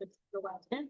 तो बात है।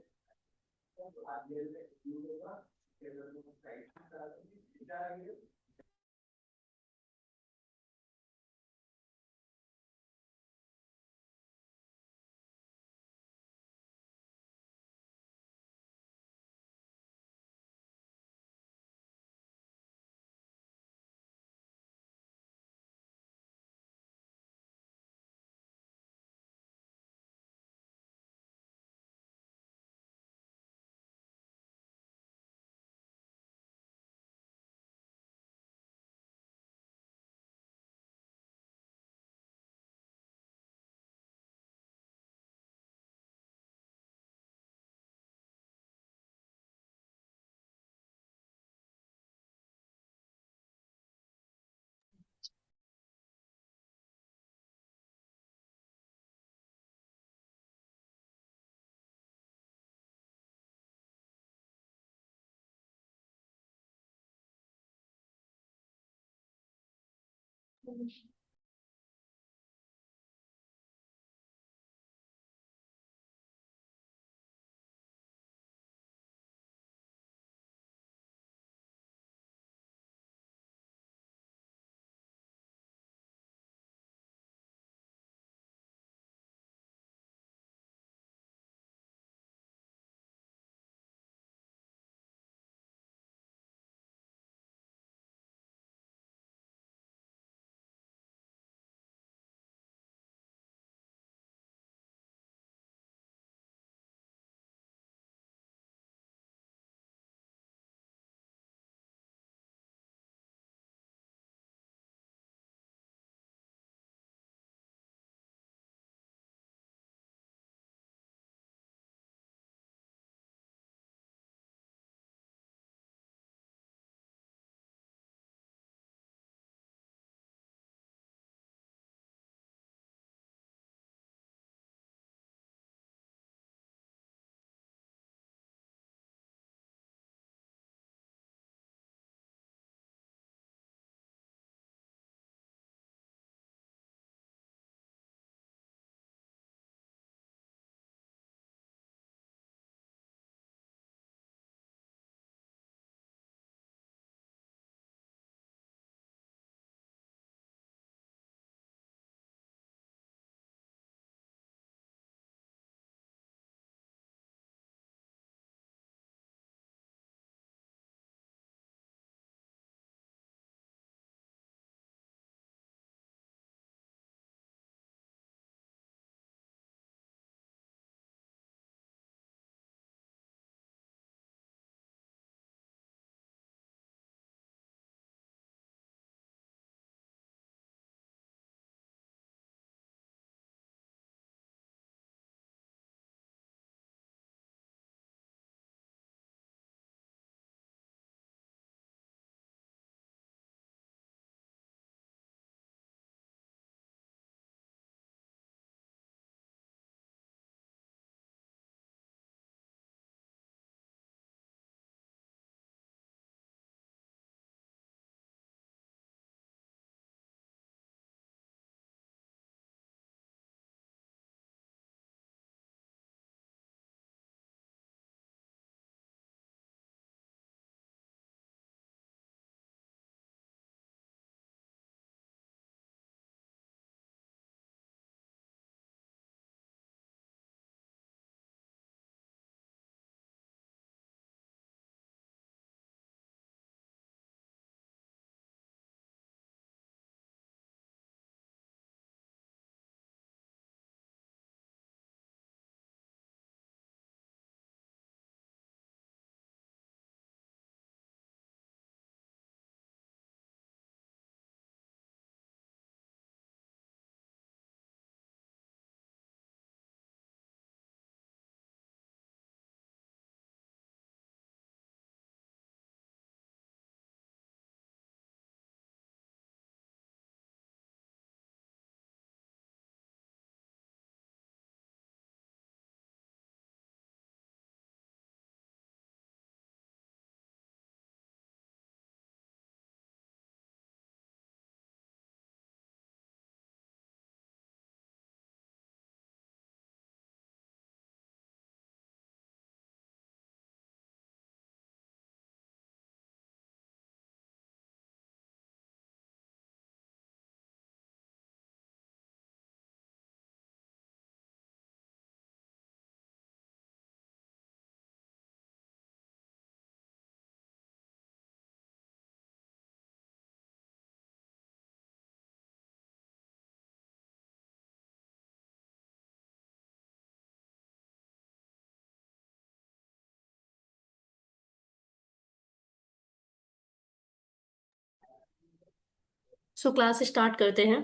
सो क्लास स्टार्ट करते हैं।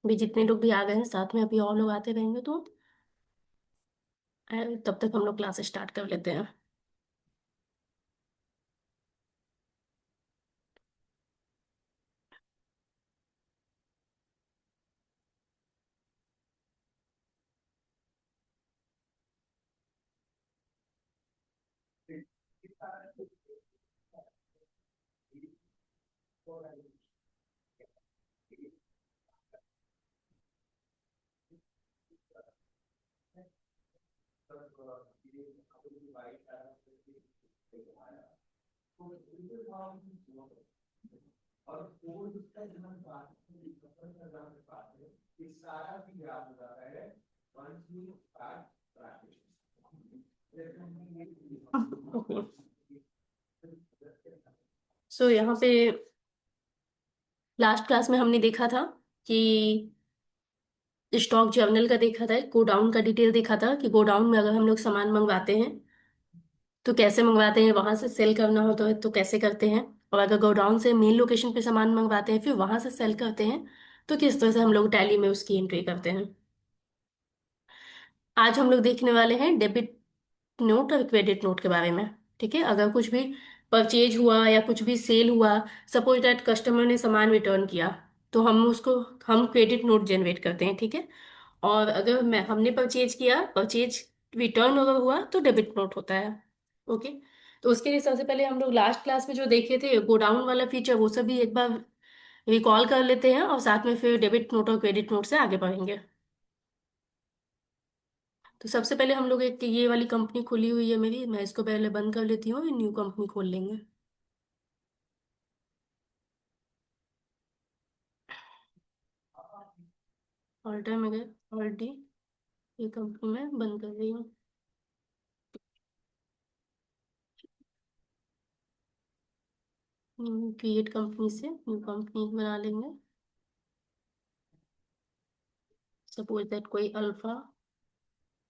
अभी जितने लोग भी आ गए हैं साथ में, अभी और लोग आते रहेंगे तो तब तक हम लोग क्लास स्टार्ट कर लेते हैं। सो यहाँ पे लास्ट क्लास में हमने देखा था कि स्टॉक जर्नल का देखा था, गोडाउन का डिटेल देखा था कि गोडाउन में अगर हम लोग सामान मंगवाते हैं तो कैसे मंगवाते हैं, वहां से सेल करना हो तो कैसे करते हैं, और अगर गोडाउन से मेन लोकेशन पे सामान मंगवाते हैं फिर वहां से सेल करते हैं तो किस तरह से हम लोग टैली में उसकी एंट्री करते हैं। आज हम लोग देखने वाले हैं डेबिट नोट और क्रेडिट नोट के बारे में। ठीक है, अगर कुछ भी परचेज हुआ या कुछ भी सेल हुआ, सपोज दैट कस्टमर ने सामान रिटर्न किया, तो हम क्रेडिट नोट जनरेट करते हैं। ठीक है, और अगर मैं हमने परचेज किया, परचेज रिटर्न अगर हुआ तो डेबिट नोट होता है। ओके, तो उसके लिए सबसे पहले हम लोग लास्ट क्लास में जो देखे थे गोडाउन वाला फीचर, वो सभी एक बार रिकॉल कर लेते हैं और साथ में फिर डेबिट नोट और क्रेडिट नोट से आगे बढ़ेंगे। तो सबसे पहले हम लोग एक ये वाली कंपनी खुली हुई है मेरी, मैं इसको पहले बंद कर लेती हूँ, न्यू कंपनी खोल लेंगे। ऑल्टर में गए, ऑल्टी, ये कंपनी मैं बंद कर रही हूँ। क्रिएट कंपनी से न्यू कंपनी बना लेंगे। सपोज दैट कोई अल्फा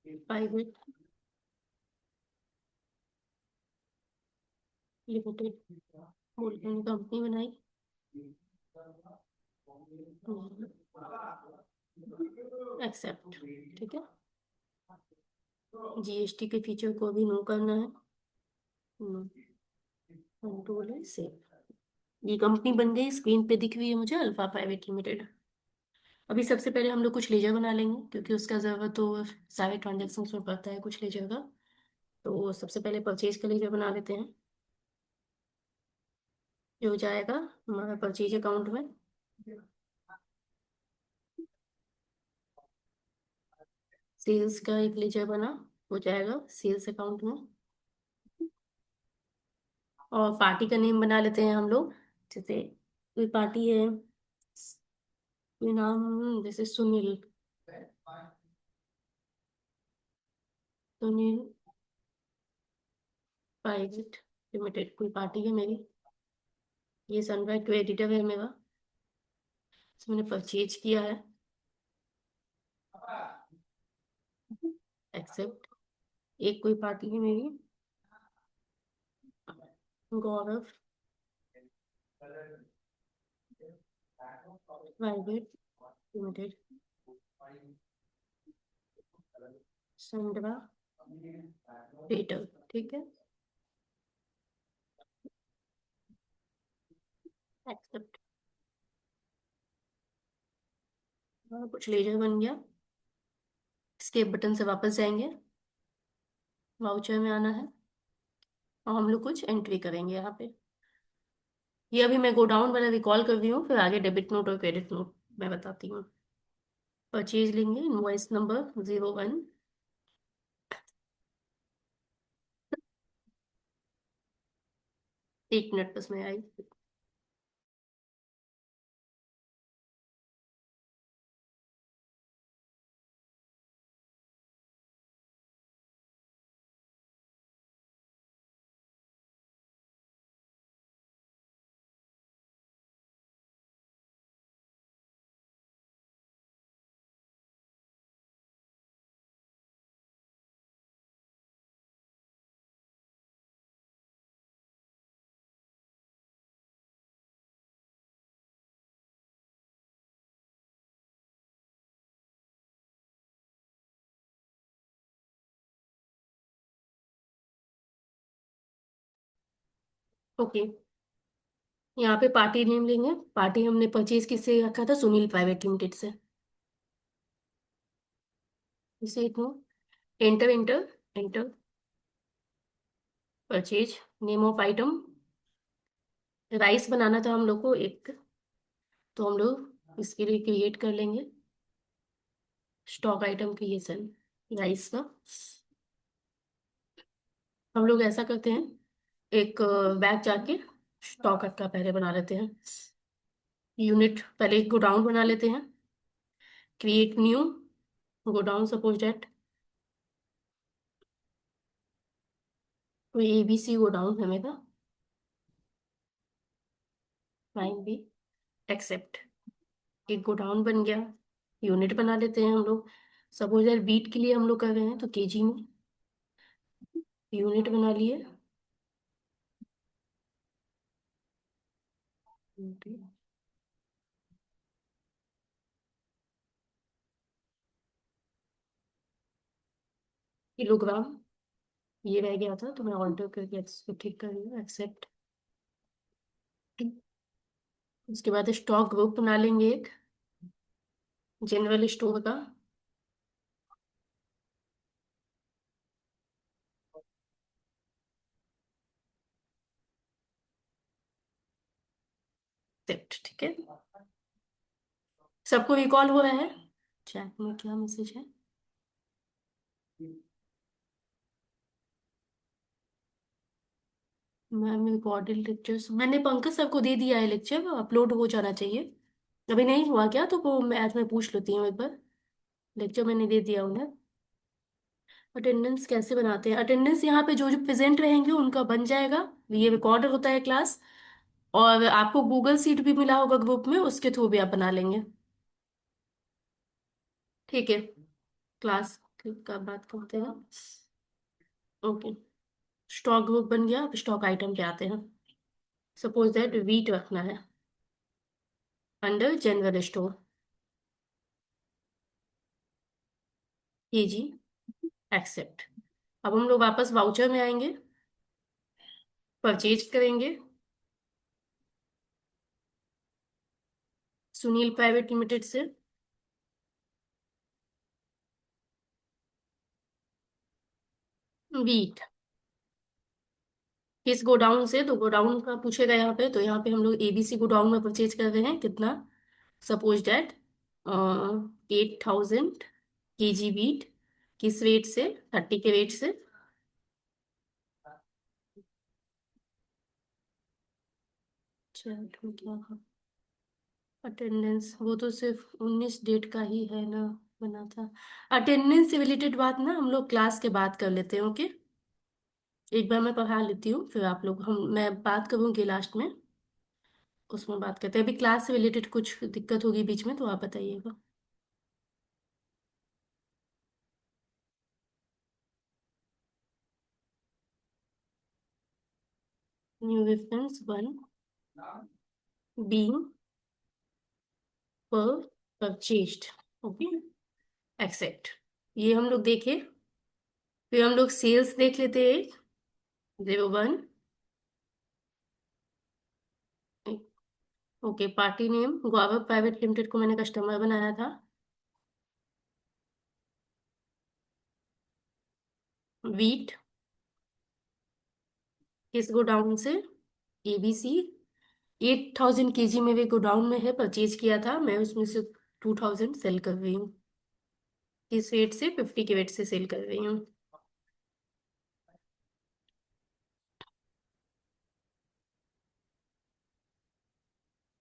प्राइवेट लिमिटेड बोल के कंपनी बनाई। एक्सेप्ट। ठीक है, जीएसटी के फीचर को भी नो करना है। नो, कंट्रोल है सेव। ये कंपनी बन गई, स्क्रीन पे दिख रही है मुझे अल्फा प्राइवेट लिमिटेड। अभी सबसे पहले हम लोग कुछ लेजर बना लेंगे क्योंकि उसका जरूरत तो सारे ट्रांजेक्शन में पड़ता है कुछ लेजर का। तो सबसे पहले परचेज का लेजर बना लेते हैं, जो हो जाएगा हमारा परचेज अकाउंट में। सेल्स का एक लेजर बना, हो जाएगा सेल्स अकाउंट में। और पार्टी का नेम बना लेते हैं हम लोग, जैसे कोई पार्टी है, कोई नाम, जैसे सुनील, सुनील प्राइवेट लिमिटेड कोई पार्टी है मेरी। ये सनराइज क्रेडिटर है मेरा, इसमें मैंने परचेज किया है। एक्सेप्ट। एक कोई पार्टी है मेरी, गौरव प्राइवेट लिमिटेड, संड्रा रिटेल। ठीक है, एक्सेप्ट। कुछ लेजर बन गया। स्केप बटन से वापस जाएंगे, वाउचर में आना है और हम लोग कुछ एंट्री करेंगे यहाँ पे। ये अभी मैं गोडाउन वाला रिकॉल कर रही हूँ, फिर आगे डेबिट नोट और क्रेडिट नोट मैं बताती हूँ। परचेज लेंगे, इनवॉइस नंबर 01। 1 मिनट बस में आई। ओके, यहाँ पे पार्टी नेम लेंगे। पार्टी हमने परचेज किससे रखा था? सुनील प्राइवेट लिमिटेड से। इसे इतना enter enter enter. Purchase, name of item, rice बनाना था हम लोग को एक, तो हम लोग इसके लिए क्रिएट कर लेंगे स्टॉक आइटम क्रिएशन राइस का। हम लोग ऐसा करते हैं, एक बैग जाके स्टॉक का पहले बना लेते हैं। यूनिट पहले एक गोडाउन बना लेते हैं। Create new godown, suppose that कोई ABC गोडाउन है मेरा, फाइन भी, एक्सेप्ट। एक गोडाउन बन गया। यूनिट बना लेते हैं हम लोग। सपोज दैट बीट के लिए हम लोग कर रहे हैं तो केजी में यूनिट बना लिए। किलोग्राम, ये रह गया था तो मैं ऑल्टर करके इसको ठीक कर रही हूँ, एक्सेप्ट। उसके बाद स्टॉक ग्रुप बना लेंगे एक, जनरल स्टोर का। एक्सेप्ट, ठीक है। सबको रिकॉल हो रहा है? चैट में क्या मैसेज है? मैम रिकॉर्डेड लेक्चर्स मैंने पंकज सर को दे दिया है, लेक्चर अपलोड हो जाना चाहिए। अभी नहीं हुआ क्या? तो वो मैं आज मैं पूछ लेती हूँ एक बार। लेक्चर मैंने दे दिया उन्हें। अटेंडेंस कैसे बनाते हैं? अटेंडेंस यहाँ पे जो जो प्रेजेंट रहेंगे उनका बन जाएगा। ये रिकॉर्ड होता है क्लास, और आपको गूगल सीट भी मिला होगा ग्रुप में, उसके थ्रू भी आप बना लेंगे। ठीक है, क्लास का बात करते हैं। ओके, स्टॉक ग्रुप बन गया। अब स्टॉक आइटम पे आते हैं। सपोज दैट वीट रखना है under general store, KG, accept. अब हम लोग वापस वाउचर में आएंगे, परचेज करेंगे सुनील प्राइवेट लिमिटेड से वीट। किस गोडाउन से? तो गोडाउन का पूछेगा यहाँ पे, तो यहाँ पे हम लोग ABC गोडाउन में परचेज कर रहे हैं। कितना? Suppose date 8,000 KG wheat. किस वेट से? 30 के वेट से। चैट में क्या? अटेंडेंस वो तो सिर्फ 19 डेट का ही है ना, बना था। अटेंडेंस से रिलेटेड बात ना हम लोग क्लास के बाद कर लेते हैं, ओके। एक बार मैं पढ़ा लेती हूँ, फिर आप लोग हम मैं बात करूंगी लास्ट में, उसमें बात करते हैं। अभी क्लास से रिलेटेड कुछ दिक्कत होगी बीच में तो आप बताइएगा। न्यू रेफरेंस वन, बीइंग पर परचेज्ड, ओके, एक्सेप्ट। ये हम लोग देखे। फिर हम लोग सेल्स देख लेते हैं। 01, okay. Party name guava private limited को मैंने कस्टमर बनाया था। वीट किस गोडाउन से? ABC। 8,000 केजी मेरे गोडाउन में है, परचेज किया था मैं, उसमें से 2,000 सेल कर रही हूँ। किस रेट से? 50 के रेट से सेल कर रही हूँ।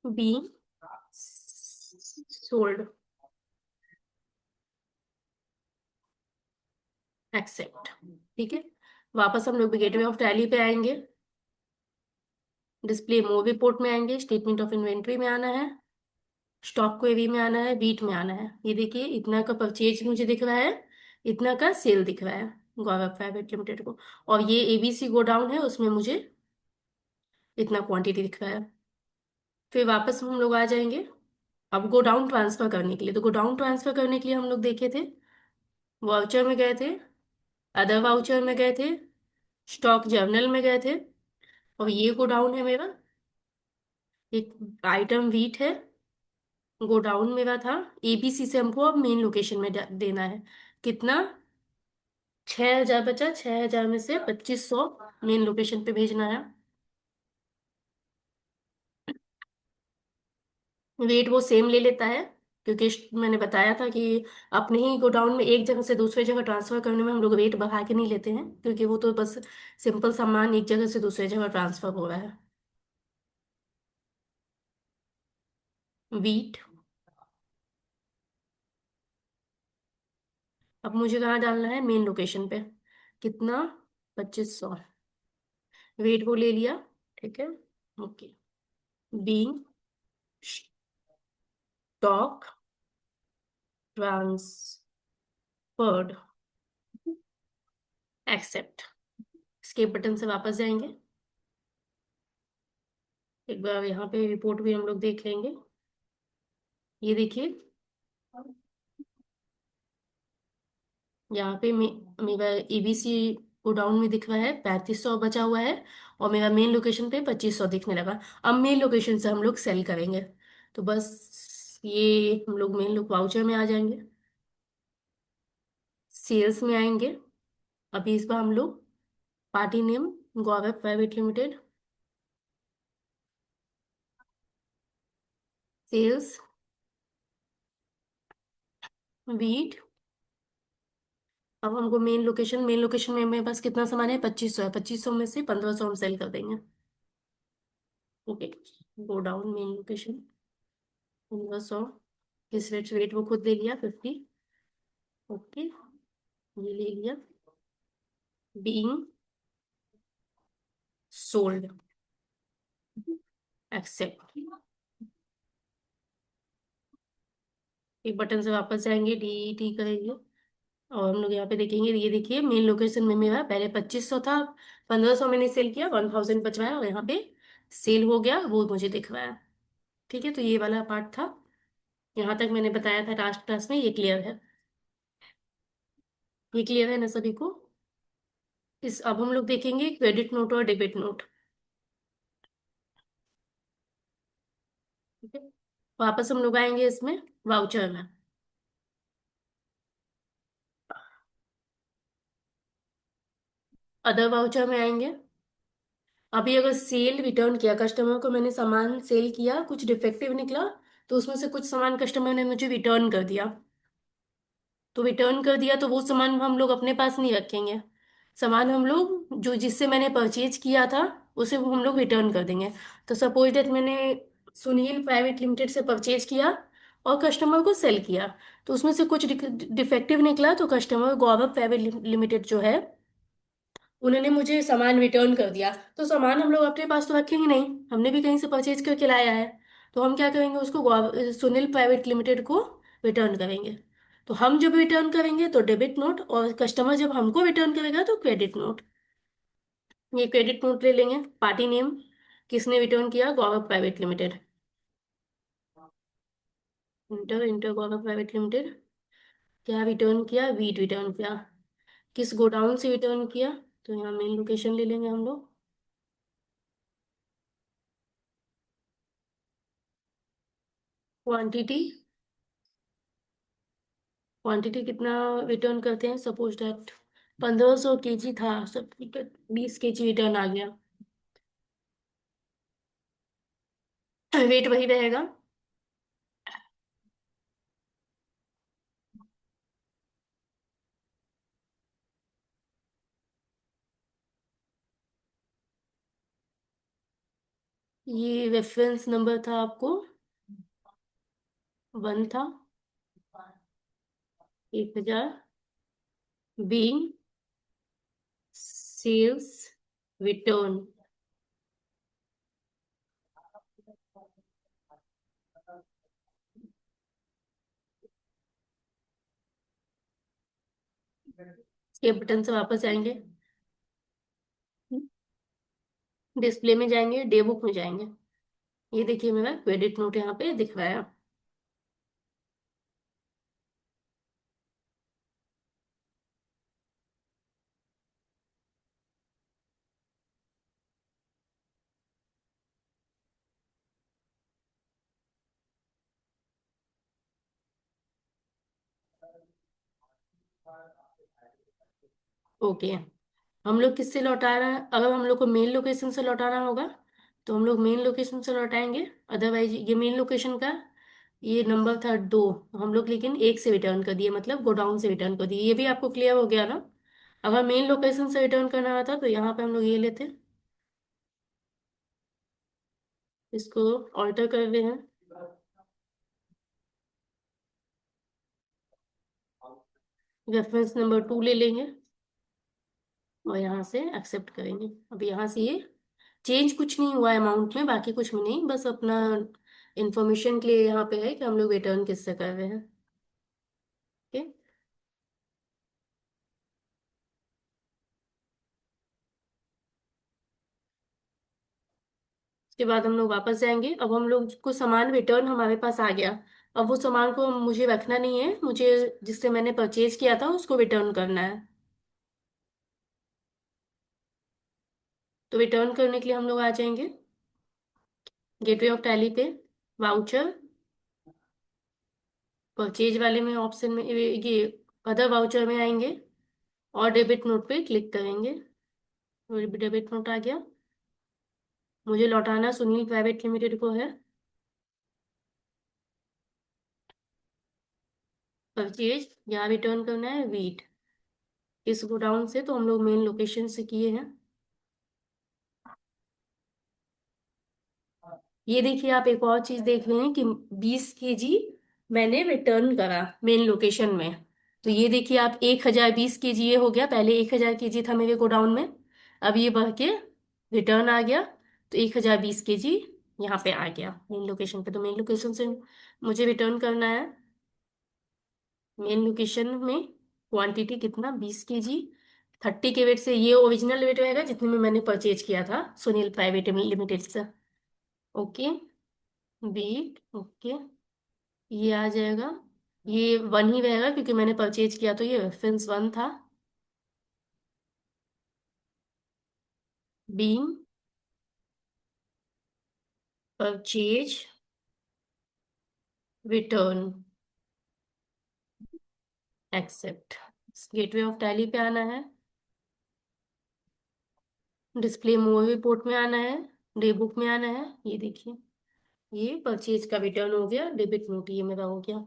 बी सोल्ड, एक्सेप्ट, ठीक है। वापस हम लोग गेटवे ऑफ टैली पे आएंगे, डिस्प्ले मूव रिपोर्ट में आएंगे, स्टेटमेंट ऑफ इन्वेंट्री में आना है, स्टॉक क्वेरी में आना है, बीट में आना है। ये देखिए इतना का परचेज मुझे दिख रहा है, इतना का सेल दिख रहा है गौरव प्राइवेट लिमिटेड को। और ये ABC गोडाउन है, उसमें मुझे इतना क्वांटिटी दिख रहा है। फिर वापस हम लोग आ जाएंगे अब गोडाउन ट्रांसफर करने के लिए। तो गोडाउन ट्रांसफर करने के लिए हम लोग देखे थे, वाउचर में गए थे, अदर वाउचर में गए थे, स्टॉक जर्नल में गए थे, और ये गोडाउन है मेरा, एक आइटम वीट है, गोडाउन मेरा था। एबीसी से हमको अब मेन लोकेशन में देना है। कितना? 6,000 बचा, 6,000 में से 2,500 मेन लोकेशन पे भेजना है। वेट वो सेम ले लेता है, क्योंकि मैंने बताया था कि अपने ही गोडाउन में एक जगह से दूसरे जगह ट्रांसफर करने में हम लोग वेट बढ़ा के नहीं लेते हैं, क्योंकि वो तो बस सिंपल सामान एक जगह से दूसरे जगह ट्रांसफर हो रहा है। वीट। अब मुझे कहाँ डालना है? मेन लोकेशन पे। कितना? 2,500। वेट वो ले लिया। ठीक है। Okay. Being stock transferred, accept. escape button से वापस जाएंगे। एक बार यहाँ पे रिपोर्ट भी हम लोग देख लेंगे। ये देखिए, यहाँ पे मेरा एबीसी गोडाउन में दिख रहा है 3,500 बचा हुआ है, और मेरा मेन लोकेशन पे 2,500 दिखने लगा। अब मेन लोकेशन से हम लोग सेल करेंगे। तो बस ये हम लोग मेन लोग वाउचर में आ जाएंगे, सेल्स में आएंगे। अभी इस बार हम लोग पार्टी नेम गौरव प्राइवेट लिमिटेड, सेल्स, वीट। अब हमको मेन लोकेशन में मेरे पास कितना सामान है? 2,500 है। 2,500 में से 1,500 हम सेल कर देंगे। Okay. Go down main location 1,500। किस रेट? रेट वो खुद ले लिया, 50। ओके, ये ले लिया। Being sold, accept. एक बटन से वापस जाएंगे, डी करेंगे, और हम लोग यहाँ पे देखेंगे। ये देखिए, मेन लोकेशन में मेरा पहले 2,500 था, 1,500 मैंने सेल किया, 1,000 बचवाया, और यहाँ पे सेल हो गया, वो मुझे दिख रहा है। ठीक है, तो ये वाला पार्ट था। यहाँ तक मैंने बताया था लास्ट क्लास में, ये क्लियर है? ये क्लियर है ना सभी को? इस अब हम लोग देखेंगे क्रेडिट नोट और डेबिट नोट। ठीक है, वापस हम लोग आएंगे इसमें वाउचर में। अदर वाउचर में आएंगे। अभी अगर सेल रिटर्न किया, कस्टमर को मैंने सामान सेल किया, कुछ डिफेक्टिव निकला, तो उसमें से कुछ सामान कस्टमर ने मुझे रिटर्न कर दिया। तो रिटर्न कर दिया तो वो सामान हम लोग अपने पास नहीं रखेंगे। सामान हम लोग जो जिससे मैंने परचेज किया था, उसे वो हम लोग रिटर्न कर देंगे। तो सपोज दैट मैंने सुनील प्राइवेट लिमिटेड से परचेज किया और कस्टमर को सेल किया, तो उसमें से कुछ डिफेक्टिव निकला, तो कस्टमर गौरव प्राइवेट लिमिटेड जो है, उन्होंने मुझे सामान रिटर्न कर दिया। तो सामान हम लोग अपने पास तो रखेंगे नहीं, हमने भी कहीं से परचेज करके लाया है। तो हम क्या करेंगे? उसको सुनील प्राइवेट लिमिटेड को रिटर्न करेंगे। तो हम जब रिटर्न करेंगे तो डेबिट नोट, और कस्टमर जब हमको रिटर्न करेगा तो क्रेडिट नोट। ये क्रेडिट नोट ले लेंगे। पार्टी नेम किसने रिटर्न किया? गौरव प्राइवेट लिमिटेड। इंटर इंटर गौरव प्राइवेट लिमिटेड। क्या रिटर्न किया? वीट रिटर्न किया। किस गोडाउन से रिटर्न किया? तो यहाँ मेन लोकेशन ले लेंगे हम लोग। क्वांटिटी, क्वांटिटी कितना रिटर्न करते हैं? सपोज दैट 1,500 kg था, सब 20 kg रिटर्न आ गया। वेट वही रहेगा। ये रेफरेंस नंबर था आपको, 1 था, 1,000। Being sales return. ये बटन से वापस जाएंगे, डिस्प्ले में जाएंगे, डे बुक में जाएंगे। ये देखिए, मेरा क्रेडिट नोट यहाँ पे दिख रहा है। ओके। हम लोग किससे लौटा रहे हैं? अगर हम लोग को मेन लोकेशन से लौटाना होगा तो हम लोग मेन लोकेशन से लौटाएंगे। अदरवाइज ये मेन लोकेशन का ये नंबर था 2, हम लोग लेकिन एक से रिटर्न कर दिए, मतलब गोडाउन से रिटर्न कर दिए। ये भी आपको क्लियर हो गया ना? अगर मेन लोकेशन से रिटर्न करना रहता तो यहाँ पे हम लोग ये लेते। इसको ऑल्टर कर रहे हैं। रेफरेंस नंबर 2 ले लेंगे और यहाँ से एक्सेप्ट करेंगे। अब यहाँ से ये चेंज कुछ नहीं हुआ अमाउंट में, बाकी कुछ भी नहीं, बस अपना इंफॉर्मेशन के लिए यहाँ पे है कि हम लोग रिटर्न किससे कर रहे हैं। ओके। उसके बाद हम लोग वापस जाएंगे। अब हम लोग को सामान रिटर्न हमारे पास आ गया। अब वो सामान को मुझे रखना नहीं है, मुझे जिससे मैंने परचेज किया था उसको रिटर्न करना है। तो रिटर्न करने के लिए हम लोग आ जाएंगे गेटवे ऑफ टैली पे, वाउचर, परचेज वाले में ऑप्शन में ये अदर वाउचर में आएंगे और डेबिट नोट पे क्लिक करेंगे। डेबिट नोट आ गया। मुझे लौटाना सुनील प्राइवेट लिमिटेड को है। परचेज यहाँ रिटर्न करना है वीट, इस गोडाउन से तो हम लोग मेन लोकेशन से किए हैं। ये देखिए, आप एक और चीज देख रहे हैं कि 20 केजी मैंने रिटर्न करा मेन लोकेशन में। तो ये देखिए आप, 1020 केजी ये हो गया। पहले 1000 केजी था मेरे गोडाउन में, अब ये बढ़ के रिटर्न आ गया। तो 1020 केजी यहाँ पे आ गया मेन लोकेशन पे। तो मेन लोकेशन से मुझे रिटर्न करना है। मेन लोकेशन में क्वांटिटी कितना, 20 केजी। 30 के वेट से, ये ओरिजिनल वेट रहेगा जितने में मैंने परचेज किया था सुनील प्राइवेट लिमिटेड से। ओके। बीट ओके, ये आ जाएगा। ये 1 ही रहेगा क्योंकि मैंने परचेज किया तो ये रेफरेंस 1 था। Being purchase return accept. Gateway of Tally पे आना है, डिस्प्ले मोर रिपोर्ट में आना है, डे बुक में आना है। ये देखिए, ये परचेज का रिटर्न हो गया, डेबिट नोट ये मेरा हो गया।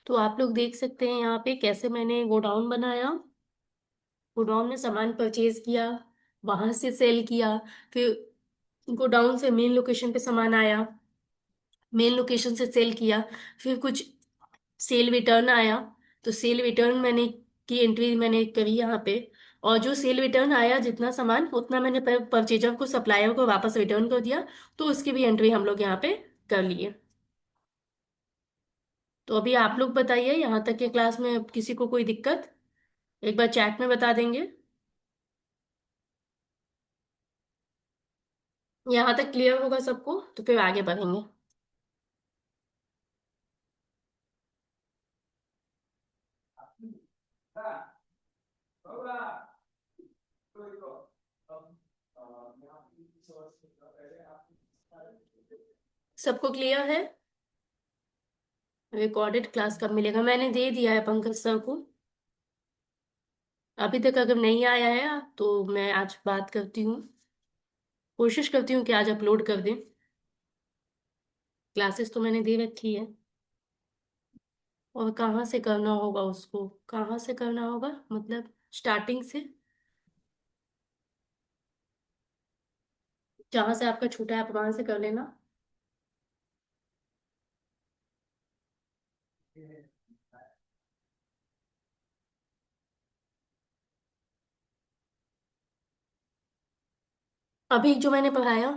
तो आप लोग देख सकते हैं यहाँ पे कैसे मैंने गोडाउन बनाया। गोडाउन में सामान परचेज किया, वहां से सेल किया, फिर गोडाउन से मेन लोकेशन पे सामान आया, मेन लोकेशन से सेल किया, फिर कुछ सेल रिटर्न आया। तो सेल रिटर्न मैंने की एंट्री मैंने करी यहाँ पे। और जो सेल रिटर्न आया जितना सामान उतना मैंने परचेजर को, सप्लायर को वापस रिटर्न कर दिया। तो उसकी भी एंट्री हम लोग यहाँ पे कर लिए। तो अभी आप लोग बताइए, यहाँ तक के क्लास में किसी को कोई दिक्कत? एक बार चैट में बता देंगे। यहाँ तक क्लियर होगा सबको तो फिर आगे बढ़ेंगे। सबको क्लियर है? रिकॉर्डेड क्लास कब मिलेगा? मैंने दे दिया है पंकज सर को। अभी तक अगर नहीं आया है तो मैं आज बात करती हूँ, कोशिश करती हूँ कि आज अपलोड कर दें। क्लासेस तो मैंने दे रखी है। और कहाँ से करना होगा उसको, कहाँ से करना होगा मतलब स्टार्टिंग से, जहाँ से आपका छूटा है आप वहां से कर लेना। अभी जो मैंने पढ़ाया,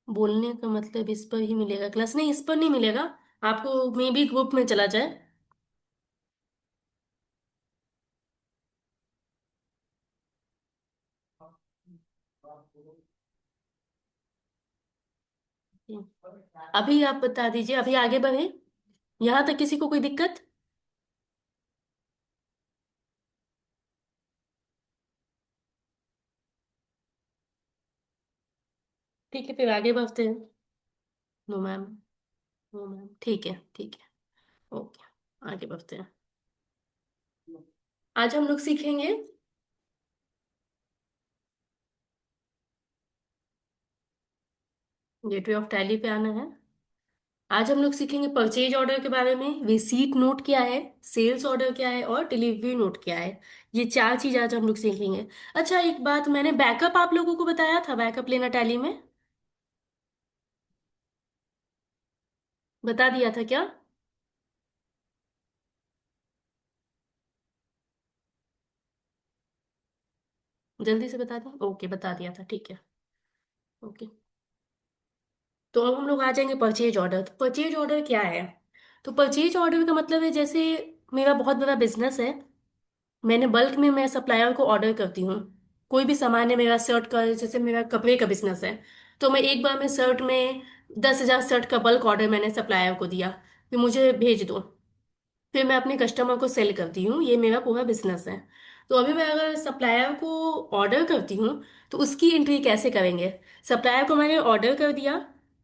बोलने का मतलब इस पर ही मिलेगा क्लास? नहीं, इस पर नहीं मिलेगा। आपको मे बी ग्रुप में चला जाए। अभी आप बता दीजिए, अभी आगे बढ़े। यहाँ तक किसी को कोई दिक्कत? ठीक है, फिर आगे बढ़ते हैं। No ma'am. नो मैम, ठीक है ठीक है। ओके, आगे बढ़ते हैं। आज हम लोग सीखेंगे गेटवे ऑफ टैली पे आना है। आज हम लोग सीखेंगे परचेज ऑर्डर के बारे में, रिसीट नोट क्या है, सेल्स ऑर्डर क्या है और डिलीवरी नोट क्या है। ये चार चीज आज हम लोग सीखेंगे। अच्छा, एक बात, मैंने बैकअप आप लोगों को बताया था, बैकअप लेना टैली में बता दिया था क्या? जल्दी से बता दें, ओके बता दिया था, ठीक है। ओके, तो अब हम लोग आ जाएंगे परचेज ऑर्डर। तो परचेज ऑर्डर क्या है? तो परचेज ऑर्डर का मतलब है, जैसे मेरा बहुत बड़ा बिजनेस है, मैंने बल्क में मैं सप्लायर को ऑर्डर करती हूँ। कोई भी सामान है मेरा, शर्ट का, जैसे मेरा कपड़े का बिजनेस है, तो मैं एक बार में शर्ट में 10,000 शर्ट का बल्क ऑर्डर मैंने सप्लायर को दिया कि मुझे भेज दो। फिर मैं अपने कस्टमर को सेल करती हूँ, ये मेरा पूरा बिजनेस है। तो अभी मैं अगर सप्लायर को ऑर्डर करती हूँ, तो उसकी एंट्री कैसे करेंगे? सप्लायर को मैंने ऑर्डर कर दिया,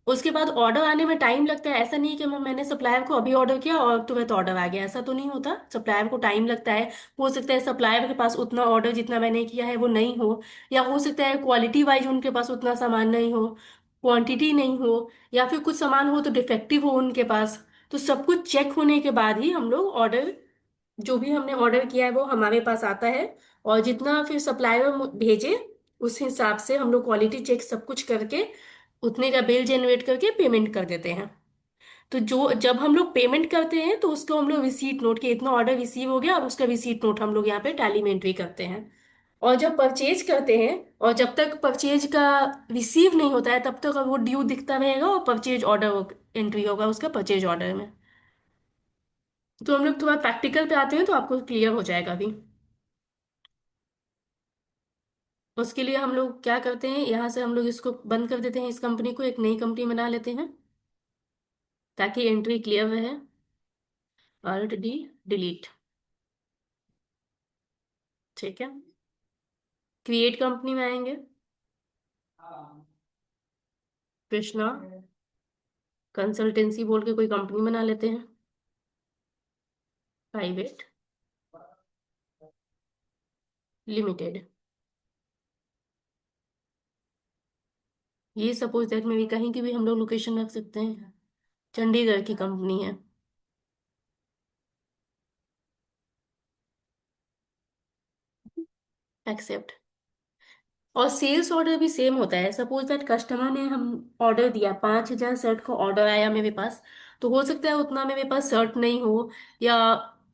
उसके बाद ऑर्डर आने में टाइम लगता है। ऐसा नहीं है कि मैंने सप्लायर को अभी ऑर्डर किया और तुरंत ऑर्डर आ गया, ऐसा तो नहीं होता। सप्लायर को टाइम लगता है। हो सकता है सप्लायर के पास उतना ऑर्डर जितना मैंने किया है वो नहीं हो, या हो सकता है क्वालिटी वाइज उनके पास उतना सामान नहीं हो, क्वांटिटी नहीं हो, या फिर कुछ सामान हो तो डिफेक्टिव हो उनके पास। तो सब कुछ चेक होने के बाद ही हम लोग ऑर्डर, जो भी हमने ऑर्डर किया है वो हमारे पास आता है। और जितना फिर सप्लायर भेजे, उस हिसाब से हम लोग क्वालिटी चेक सब कुछ करके उतने का बिल जनरेट करके पेमेंट कर देते हैं। तो जो जब हम लोग पेमेंट करते हैं तो उसको हम लोग रिसीट नोट के, इतना ऑर्डर रिसीव हो गया, और उसका रिसीट नोट हम लोग यहाँ पे टैली में एंट्री करते हैं। और जब परचेज करते हैं, और जब तक परचेज का रिसीव नहीं होता है तब तक वो ड्यू दिखता रहेगा, और परचेज ऑर्डर एंट्री होगा उसका परचेज ऑर्डर में। तो हम लोग थोड़ा प्रैक्टिकल पे आते हैं तो आपको क्लियर हो जाएगा अभी। उसके लिए हम लोग क्या करते हैं, यहाँ से हम लोग इसको बंद कर देते हैं, इस कंपनी को एक नई कंपनी बना लेते हैं ताकि एंट्री क्लियर रहे। Alt D, delete. ठीक है, क्रिएट कंपनी में आएंगे, कृष्णा कंसल्टेंसी बोल के कोई कंपनी बना लेते हैं, प्राइवेट लिमिटेड। ये सपोज दैट में भी कहीं की भी हम लोग लोकेशन रख सकते हैं, चंडीगढ़ की कंपनी है। एक्सेप्ट। और सेल्स ऑर्डर भी सेम होता है। सपोज दैट कस्टमर ने हम ऑर्डर दिया, 5,000 शर्ट का ऑर्डर आया मेरे पास, तो हो सकता है उतना मेरे पास शर्ट नहीं हो, या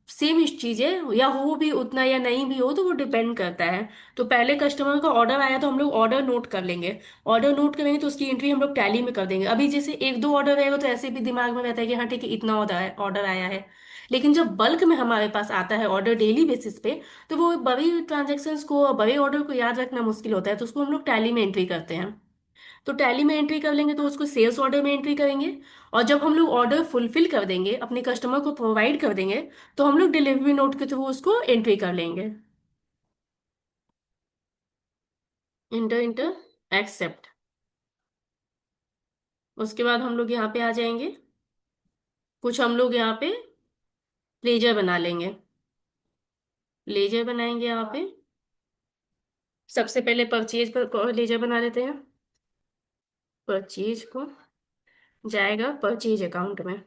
सेम इस चीज है, या हो भी उतना या नहीं भी हो, तो वो डिपेंड करता है। तो पहले कस्टमर का ऑर्डर आया तो हम लोग ऑर्डर नोट कर लेंगे। ऑर्डर नोट करेंगे तो उसकी एंट्री हम लोग टैली में कर देंगे। अभी जैसे एक दो ऑर्डर रहेगा तो ऐसे भी दिमाग में रहता है कि हाँ ठीक है, इतना ऑर्डर ऑर्डर आया है। लेकिन जब बल्क में हमारे पास आता है ऑर्डर डेली बेसिस पे, तो वो बड़ी ट्रांजेक्शन्स को, बड़े ऑर्डर को याद रखना मुश्किल होता है, तो उसको हम लोग टैली में एंट्री करते हैं। तो टैली में एंट्री कर लेंगे तो उसको सेल्स ऑर्डर में एंट्री करेंगे। और जब हम लोग ऑर्डर फुलफिल कर देंगे, अपने कस्टमर को प्रोवाइड कर देंगे, तो हम लोग डिलीवरी नोट के थ्रू उसको एंट्री कर लेंगे। Enter enter accept. उसके बाद हम लोग यहाँ पे आ जाएंगे, कुछ हम लोग यहाँ पे लेजर बना लेंगे। लेजर बनाएंगे यहाँ पे। सबसे पहले परचेज पर लेजर बना लेते हैं। परचेज को जाएगा परचेज अकाउंट में।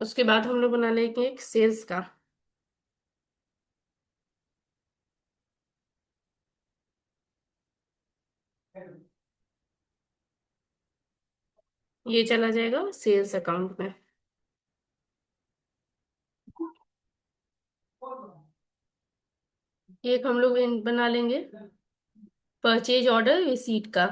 उसके बाद हम लोग बना लेंगे एक सेल्स का। ये चला जाएगा सेल्स अकाउंट में। एक हम लोग बना लेंगे परचेज ऑर्डर रिसीट का।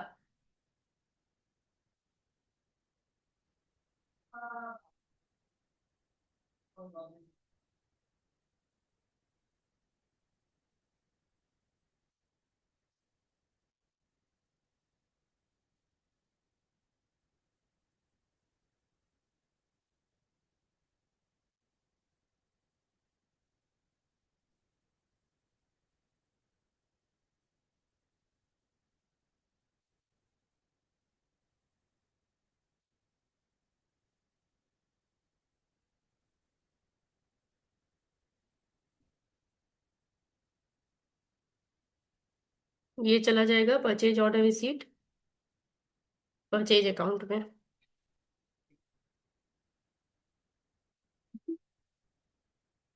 ये चला जाएगा purchase order receipt, purchase account में।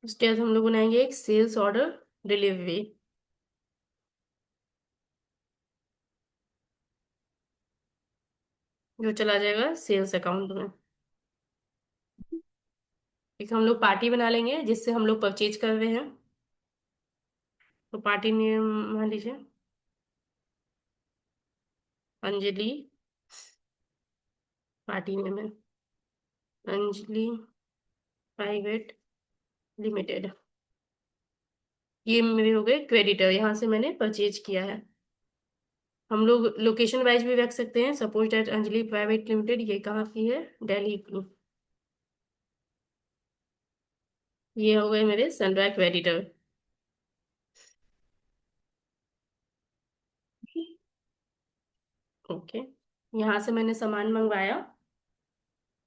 उसके बाद हम लोग बनाएंगे एक सेल्स ऑर्डर डिलीवरी, जो चला जाएगा सेल्स अकाउंट में। एक हम लोग पार्टी बना लेंगे जिससे हम लोग परचेज कर रहे हैं, तो पार्टी नेम मान लीजिए अंजलि। पार्टी नेम है अंजलि प्राइवेट लिमिटेड। ये मेरे हो गए क्रेडिटर, यहाँ से मैंने परचेज किया है। हम लोग लोकेशन वाइज भी रख सकते हैं, suppose that Anjali private limited ये कहाँ की है, दिल्ली की। ये हो गए मेरे सनड्राइव क्रेडिटर। ओके, यहाँ से मैंने सामान मंगवाया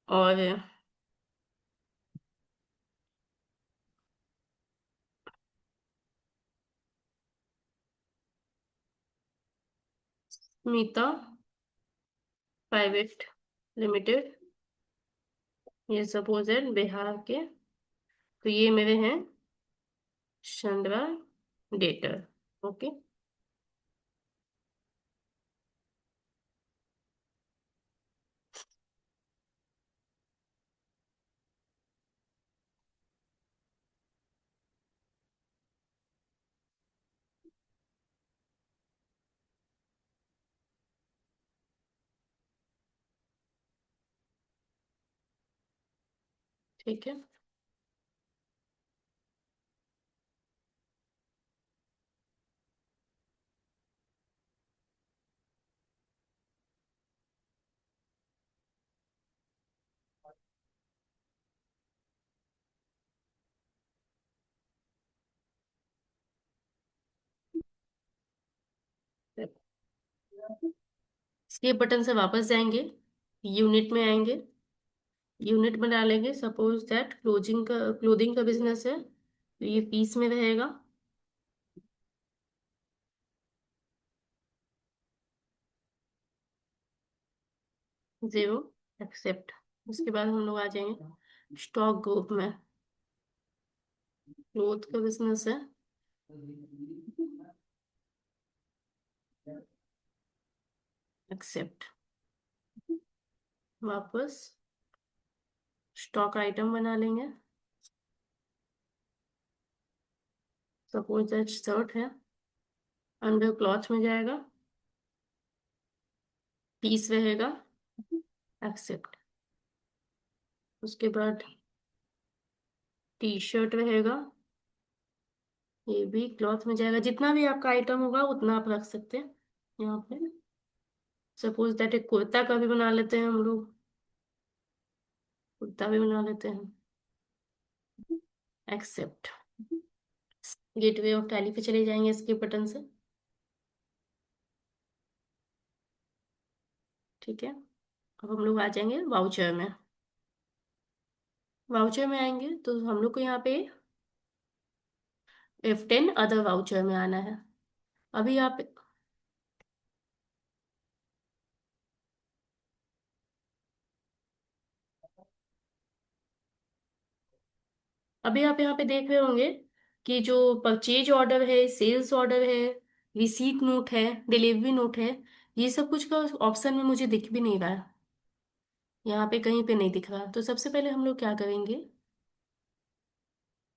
और स्मिता प्राइवेट लिमिटेड, ये सपोज है बिहार के, तो ये मेरे हैं चंद्रा डेटर। ओके। ठीक है। स्केप बटन से वापस जाएंगे, यूनिट में आएंगे, यूनिट में डालेंगे सपोज दैट क्लोथिंग का बिजनेस है, तो ये पीस में रहेगा। Zero, accept. उसके बाद हम लोग आ जाएंगे स्टॉक ग्रुप में, क्लोथ का बिजनेस है, एक्सेप्ट। वापस स्टॉक आइटम बना लेंगे, सपोज दैट शर्ट है, अंडर क्लॉथ में जाएगा, पीस रहेगा, एक्सेप्ट। उसके बाद टी शर्ट रहेगा, ये भी क्लॉथ में जाएगा। जितना भी आपका आइटम होगा उतना आप रख सकते हैं यहाँ पे। सपोज दैट एक कुर्ता का भी बना लेते हैं हम लोग, कुर्ता भी बना लेते हैं, एक्सेप्ट। गेटवे ऑफ टैली पे चले जाएंगे इसके बटन से। ठीक है, अब हम लोग आ जाएंगे वाउचर में। वाउचर में आएंगे तो हम लोग को यहाँ पे F10 अदर वाउचर में आना है। अभी आप अभी आप यहाँ पे देख रहे होंगे कि जो परचेज ऑर्डर है, सेल्स ऑर्डर है, रिसीट नोट है, डिलीवरी नोट है, ये सब कुछ का ऑप्शन में मुझे दिख भी नहीं रहा है, यहाँ पे कहीं पे नहीं दिख रहा। तो सबसे पहले हम लोग क्या करेंगे,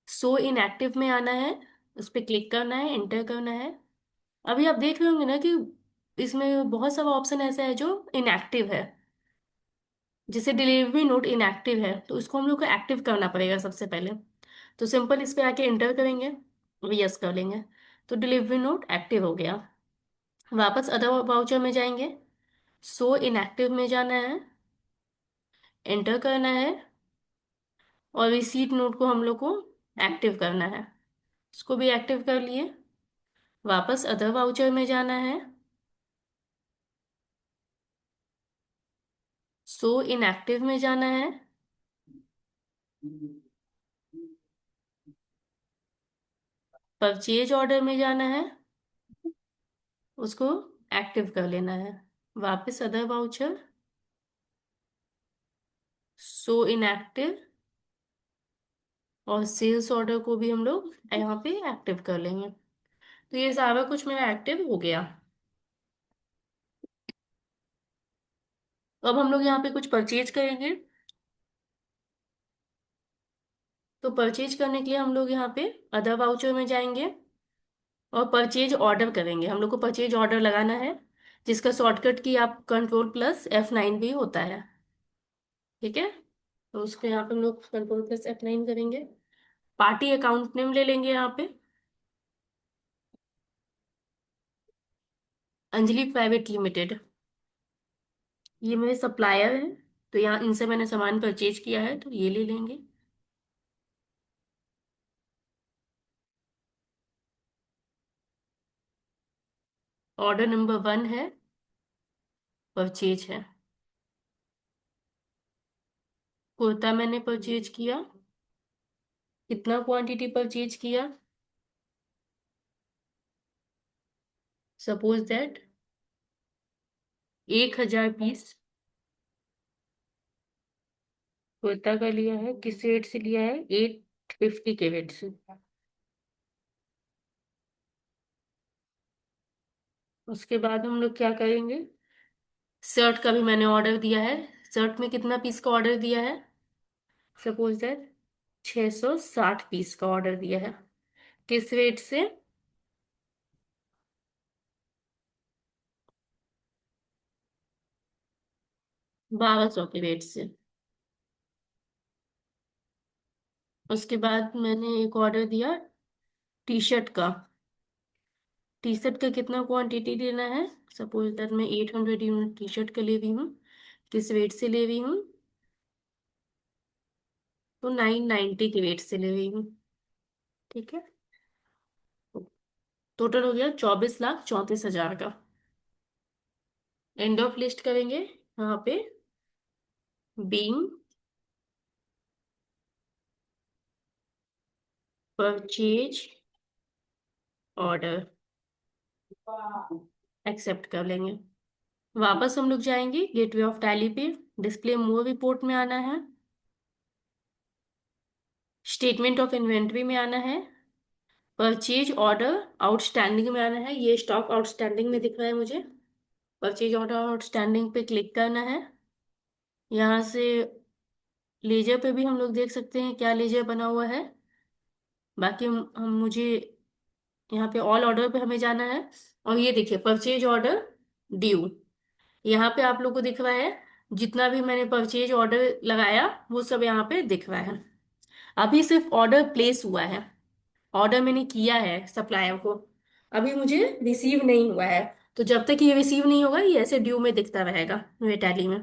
सो इनएक्टिव में आना है, उस पर क्लिक करना है, एंटर करना है। अभी आप देख रहे होंगे ना कि इसमें बहुत सारा ऑप्शन ऐसा है जो इनएक्टिव है, जैसे डिलीवरी नोट इनएक्टिव है, तो उसको हम लोग को एक्टिव करना पड़ेगा सबसे पहले। तो सिंपल इस पे आके एंटर करेंगे, यस कर लेंगे, तो डिलीवरी नोट एक्टिव हो गया। वापस अदर वाउचर में जाएंगे, सो इनएक्टिव में जाना है, एंटर करना है, और रिसीट नोट को हम लोग को एक्टिव करना है। इसको भी एक्टिव कर लिए। वापस अदर वाउचर में जाना है, सो इनएक्टिव में जाना है, परचेज ऑर्डर में जाना है, उसको एक्टिव कर लेना है। वापस अदर वाउचर, सो इनएक्टिव, और सेल्स ऑर्डर को भी हम लोग यहाँ पे एक्टिव कर लेंगे। तो ये सारा कुछ मेरा एक्टिव हो गया। तो अब हम लोग यहाँ पे कुछ परचेज करेंगे। तो परचेज करने के लिए हम लोग यहाँ पे अदर वाउचर में जाएंगे और परचेज ऑर्डर करेंगे। हम लोग को परचेज ऑर्डर लगाना है, जिसका शॉर्टकट की आप कंट्रोल+F9 भी होता है। ठीक है, तो उसको यहाँ पे हम लोग कंट्रोल+F9 करेंगे। पार्टी अकाउंट नेम ले लेंगे यहाँ पे, अंजलि प्राइवेट लिमिटेड। ये मेरे सप्लायर है, तो यहाँ इनसे मैंने सामान परचेज किया है, तो ये ले लेंगे। ऑर्डर नंबर 1 है, परचेज है। कुर्ता मैंने परचेज किया। कितना क्वांटिटी परचेज किया? सपोज दैट 1000 पीस कुर्ता का लिया है। किस रेट से लिया है? 850 के रेट से। उसके बाद हम लोग क्या करेंगे? शर्ट का भी मैंने ऑर्डर दिया है। शर्ट में कितना पीस का ऑर्डर दिया है? सपोज दैट 660 पीस का ऑर्डर दिया है। किस रेट से? 1200 के रेट से। उसके बाद मैंने एक ऑर्डर दिया टी शर्ट का। टी शर्ट का कितना क्वांटिटी लेना है? सपोज दैट मैं 800 यूनिट टी शर्ट का ले रही हूँ। किस रेट से ले रही हूँ? तो 990 के रेट से ले रही हूँ। ठीक है, टोटल हो गया 24,34,000 का। एंड ऑफ लिस्ट करेंगे यहाँ पे, बीइंग परचेज ऑर्डर, एक्सेप्ट कर लेंगे। वापस हम लोग जाएंगे गेटवे ऑफ टैली पे। डिस्प्ले मोर रिपोर्ट में आना है, स्टेटमेंट ऑफ इन्वेंट्री में आना है, परचेज ऑर्डर आउटस्टैंडिंग में आना है। ये स्टॉक आउटस्टैंडिंग में दिख रहा है मुझे। परचेज ऑर्डर आउटस्टैंडिंग पे क्लिक करना है। यहाँ से लेजर पे भी हम लोग देख सकते हैं क्या लेजर बना हुआ है। बाकी हम मुझे यहाँ पे ऑल ऑर्डर पे हमें जाना है। और ये देखिए परचेज ऑर्डर ड्यू, यहाँ पे आप लोग को दिख रहा है। जितना भी मैंने परचेज ऑर्डर लगाया वो सब यहाँ पे दिख रहा है। अभी सिर्फ ऑर्डर प्लेस हुआ है, ऑर्डर मैंने किया है सप्लायर को, अभी मुझे रिसीव नहीं हुआ है। तो जब तक ये रिसीव नहीं होगा ये ऐसे ड्यू में दिखता रहेगा। मेरे टैली में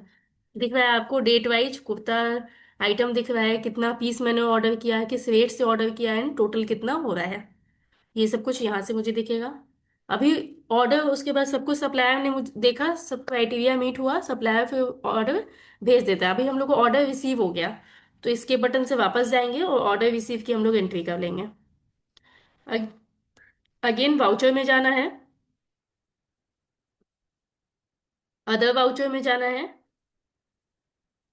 दिख रहा है आपको डेट वाइज कुर्ता आइटम दिख रहा है, कितना पीस मैंने ऑर्डर किया है, किस रेट से ऑर्डर किया है, टोटल कितना हो रहा है। ये सब कुछ यहाँ से मुझे दिखेगा। अभी ऑर्डर, उसके बाद सब कुछ सप्लायर ने मुझे देखा, सब क्राइटेरिया मीट हुआ, सप्लायर फिर ऑर्डर भेज देता है। अभी हम लोग को ऑर्डर रिसीव हो गया, तो इसके बटन से वापस जाएंगे और ऑर्डर रिसीव की हम लोग एंट्री कर लेंगे। अगेन वाउचर में जाना है, अदर वाउचर में जाना है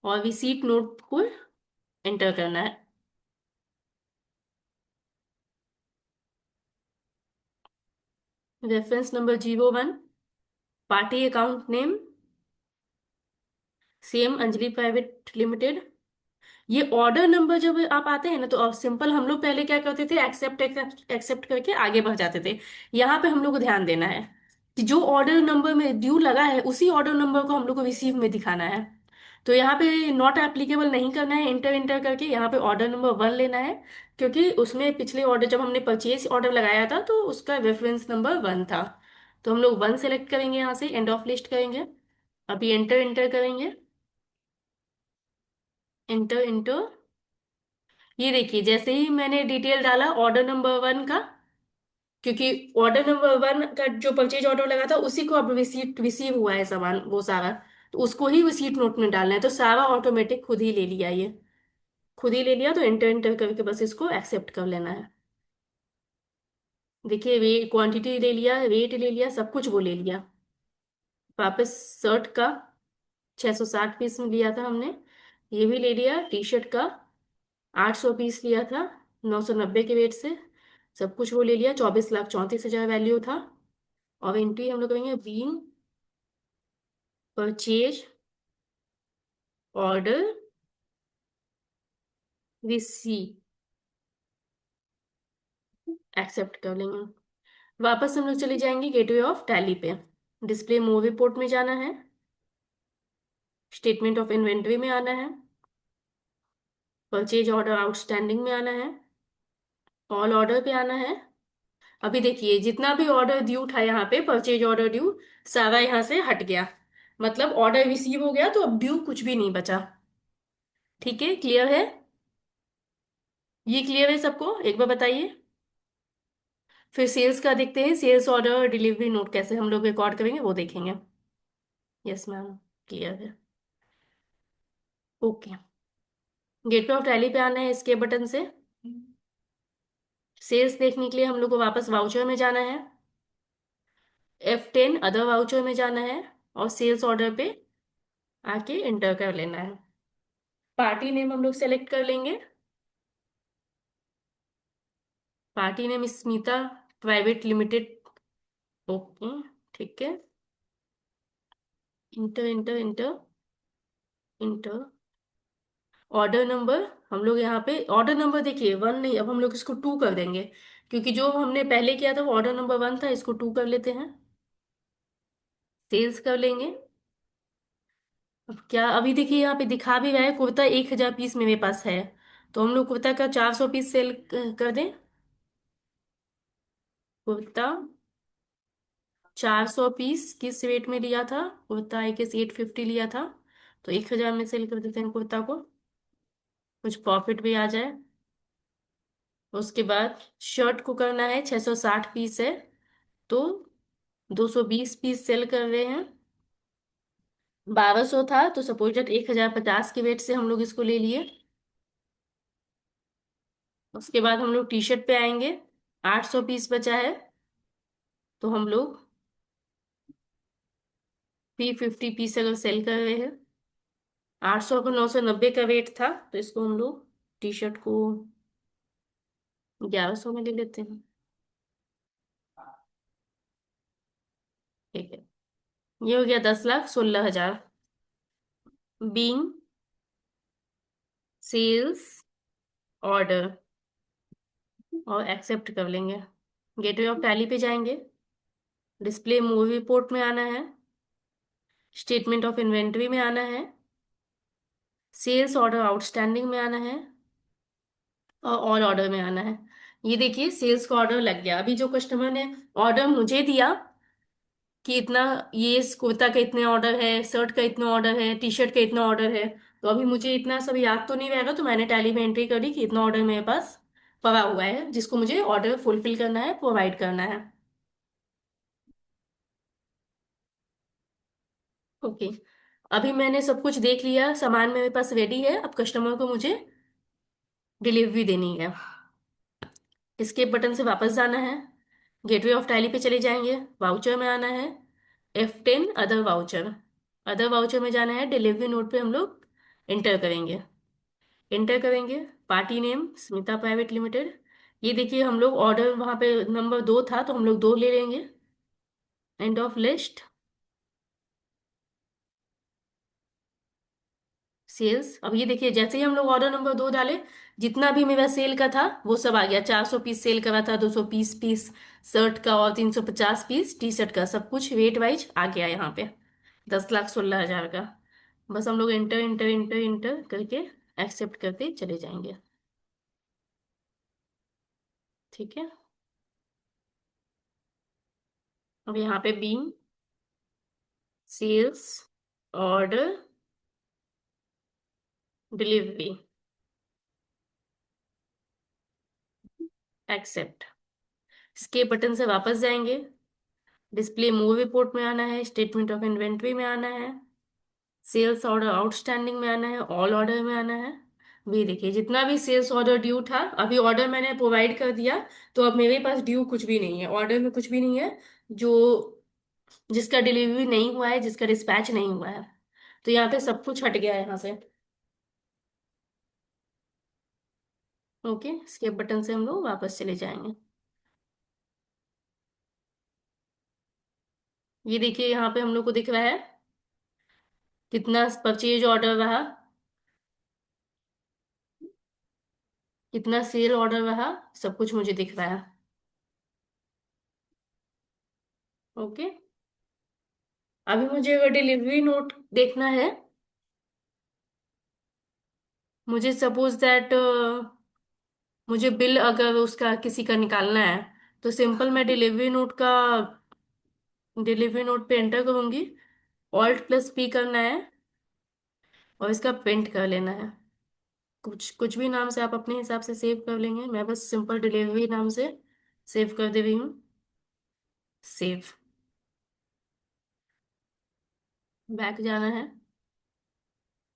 और रिसीट नोट को एंटर करना है। Reference number 01, party account name same Anjali private limited. ये ऑर्डर नंबर जब आप आते हैं ना, तो सिंपल हम लोग पहले क्या करते थे, एक्सेप्ट एक्सेप्ट एक्सेप्ट करके आगे बढ़ जाते थे। यहाँ पे हम लोग को ध्यान देना है कि जो ऑर्डर नंबर में ड्यू लगा है उसी ऑर्डर नंबर को हम लोग को रिसीव में दिखाना है। तो यहाँ पे नॉट एप्लीकेबल नहीं करना है, इंटर इंटर करके यहाँ पे ऑर्डर नंबर 1 लेना है। क्योंकि उसमें पिछले ऑर्डर जब हमने परचेज ऑर्डर लगाया था तो उसका रेफरेंस नंबर 1 था। तो हम लोग 1 सेलेक्ट करेंगे, यहाँ से एंड ऑफ लिस्ट करेंगे। अभी एंटर इंटर करेंगे, इंटर इंटर। ये देखिए जैसे ही मैंने डिटेल डाला ऑर्डर नंबर 1 का, क्योंकि ऑर्डर नंबर 1 का जो परचेज ऑर्डर लगा था उसी को अब रिसीट रिसीव हुआ है सामान वो सारा, तो उसको ही रिसीट नोट में डालना है। तो सारा ऑटोमेटिक खुद ही ले लिया, ये खुद ही ले लिया। तो एंटर एंटर करके बस इसको एक्सेप्ट कर लेना है। देखिए, वे क्वांटिटी ले लिया, वेट ले लिया, सब कुछ वो ले लिया। वापस शर्ट का 660 पीस में लिया था हमने, ये भी ले लिया। टी शर्ट का 800 पीस लिया था, 990 के वेट से, सब कुछ वो ले लिया। 24,34,000 वैल्यू था। और एंट्री हम लोग करेंगे being purchase order receive, accept कर लेंगे। वापस हम लोग चले जाएंगे गेटवे ऑफ टैली पे। डिस्प्ले मूव रिपोर्ट में जाना है, स्टेटमेंट ऑफ इन्वेंट्री में आना है, परचेज ऑर्डर आउटस्टैंडिंग में आना है, ऑल ऑर्डर पे आना है। अभी देखिए, जितना भी ऑर्डर ड्यू था यहाँ पे, परचेज ऑर्डर ड्यू, सारा यहाँ से हट गया। मतलब ऑर्डर रिसीव हो गया, तो अब ड्यू कुछ भी नहीं बचा। ठीक है, क्लियर है? ये क्लियर है सबको? एक बार बताइए। फिर सेल्स का देखते हैं, सेल्स ऑर्डर डिलीवरी नोट कैसे हम लोग रिकॉर्ड करेंगे वो देखेंगे। यस मैम, क्लियर है। ओके, गेटवे ऑफ टैली पे आना है इसके बटन से। सेल्स देखने के लिए हम लोग को वापस वाउचर में जाना है, F10 अदर वाउचर में जाना है, और सेल्स ऑर्डर पे आके इंटर कर लेना है। पार्टी नेम हम लोग सेलेक्ट कर लेंगे। Party name Smita private limited. Okay, ठीक है। Inter enter enter inter. Order number, हम लोग यहाँ पे ऑर्डर नंबर देखिए 1 नहीं, अब हम लोग इसको 2 कर देंगे, क्योंकि जो हमने पहले किया था वो ऑर्डर नंबर 1 था, इसको 2 कर लेते हैं। सेल्स कर लेंगे। अब क्या, अभी देखिए यहाँ पे दिखा भी रहा है कुर्ता 1,000 पीस मेरे पास है, तो हम लोग कुर्ता का 400 पीस सेल कर दें। कुर्ता 400 पीस किस रेट में लिया था? कुर्ता आई गेस 850 लिया था, तो 1,000 में सेल कर देते हैं कुर्ता को, कुछ प्रॉफिट भी आ जाए। उसके बाद शर्ट को करना है, 660 पीस है, तो 220 पीस सेल कर रहे हैं। 1,200 था, तो सपोज दैट 1,050 के वेट से हम लोग इसको ले लिए। उसके बाद हम लोग टी शर्ट पे आएंगे, 800 पीस बचा है, तो हम लोग 350 पीस अगर सेल कर रहे हैं। 800 को 990 का वेट था, तो इसको हम लोग टी शर्ट को 1,100 में ले लेते हैं। ठीक है, ये हो गया 10,16,000। बीइंग सेल्स ऑर्डर, और एक्सेप्ट कर लेंगे। गेटवे ऑफ टैली पे जाएंगे, डिस्प्ले मूवी रिपोर्ट में आना है, स्टेटमेंट ऑफ इन्वेंट्री में आना है, सेल्स ऑर्डर आउटस्टैंडिंग में आना है, और ऑल ऑर्डर में आना है। ये देखिए, सेल्स का ऑर्डर लग गया। अभी जो कस्टमर ने ऑर्डर मुझे दिया कि इतना, ये इस कुर्ता का इतने ऑर्डर है, शर्ट का इतना ऑर्डर है, टी शर्ट का इतना ऑर्डर है, तो अभी मुझे इतना सब याद तो नहीं रहेगा, तो मैंने टैली में एंट्री करी कि इतना ऑर्डर मेरे पास पड़ा हुआ है, जिसको मुझे ऑर्डर फुलफिल करना है, प्रोवाइड करना है। ओके, अभी मैंने सब कुछ देख लिया, सामान मेरे पास रेडी है, अब कस्टमर को मुझे डिलीवरी देनी है। इसके बटन से वापस जाना है, गेटवे ऑफ टैली पे चले जाएंगे, वाउचर में आना है, F10 other voucher. Other voucher में जाना है, डिलीवरी नोट पे हम लोग इंटर करेंगे। इंटर करेंगे party name Smita private limited. ये देखिए, हम लोग ऑर्डर वहाँ पे नंबर 2 था, तो हम लोग 2 ले लेंगे। End of list sales. अब ये देखिए, जैसे ही हम लोग ऑर्डर नंबर 2 डाले, जितना भी मेरा सेल का था वो सब आ गया। 400 पीस सेल करा था, 220 पीस शर्ट का, और 350 पीस टी शर्ट का, सब कुछ वेट वाइज आ गया यहाँ पे। 10,16,000 का। बस हम लोग इंटर इंटर इंटर इंटर करके एक्सेप्ट करते चले जाएंगे। ठीक है, अब यहाँ पे being sales order delivery, accept. इसके बटन से वापस जाएंगे, डिस्प्ले मूव रिपोर्ट में आना है, स्टेटमेंट ऑफ इन्वेंट्री में आना है, सेल्स ऑर्डर आउटस्टैंडिंग में आना है, ऑल ऑर्डर में आना है, ये देखिए, जितना भी सेल्स ऑर्डर ड्यू था, अभी ऑर्डर मैंने प्रोवाइड कर दिया, तो अब मेरे पास ड्यू कुछ भी नहीं है, ऑर्डर में कुछ भी नहीं है जो जिसका डिलीवरी नहीं हुआ है, जिसका डिस्पैच नहीं हुआ है। तो यहाँ पे सब कुछ हट गया है यहाँ से। ओके, स्केप बटन से हम लोग वापस चले जाएंगे। ये देखिए, यहाँ पे हम लोग को दिख रहा है कितना परचेज ऑर्डर रहा, कितना सेल ऑर्डर रहा, सब कुछ मुझे दिख रहा है। ओके, अभी मुझे अगर डिलीवरी नोट देखना है, मुझे सपोज दैट मुझे बिल अगर उसका किसी का निकालना है, तो सिंपल मैं डिलीवरी नोट पे एंटर करूंगी, ऑल्ट+P करना है और इसका प्रिंट कर लेना है। कुछ कुछ भी नाम से आप अपने हिसाब से सेव कर लेंगे, मैं बस सिंपल डिलीवरी नाम से सेव कर दे रही हूँ। सेव, बैक जाना है।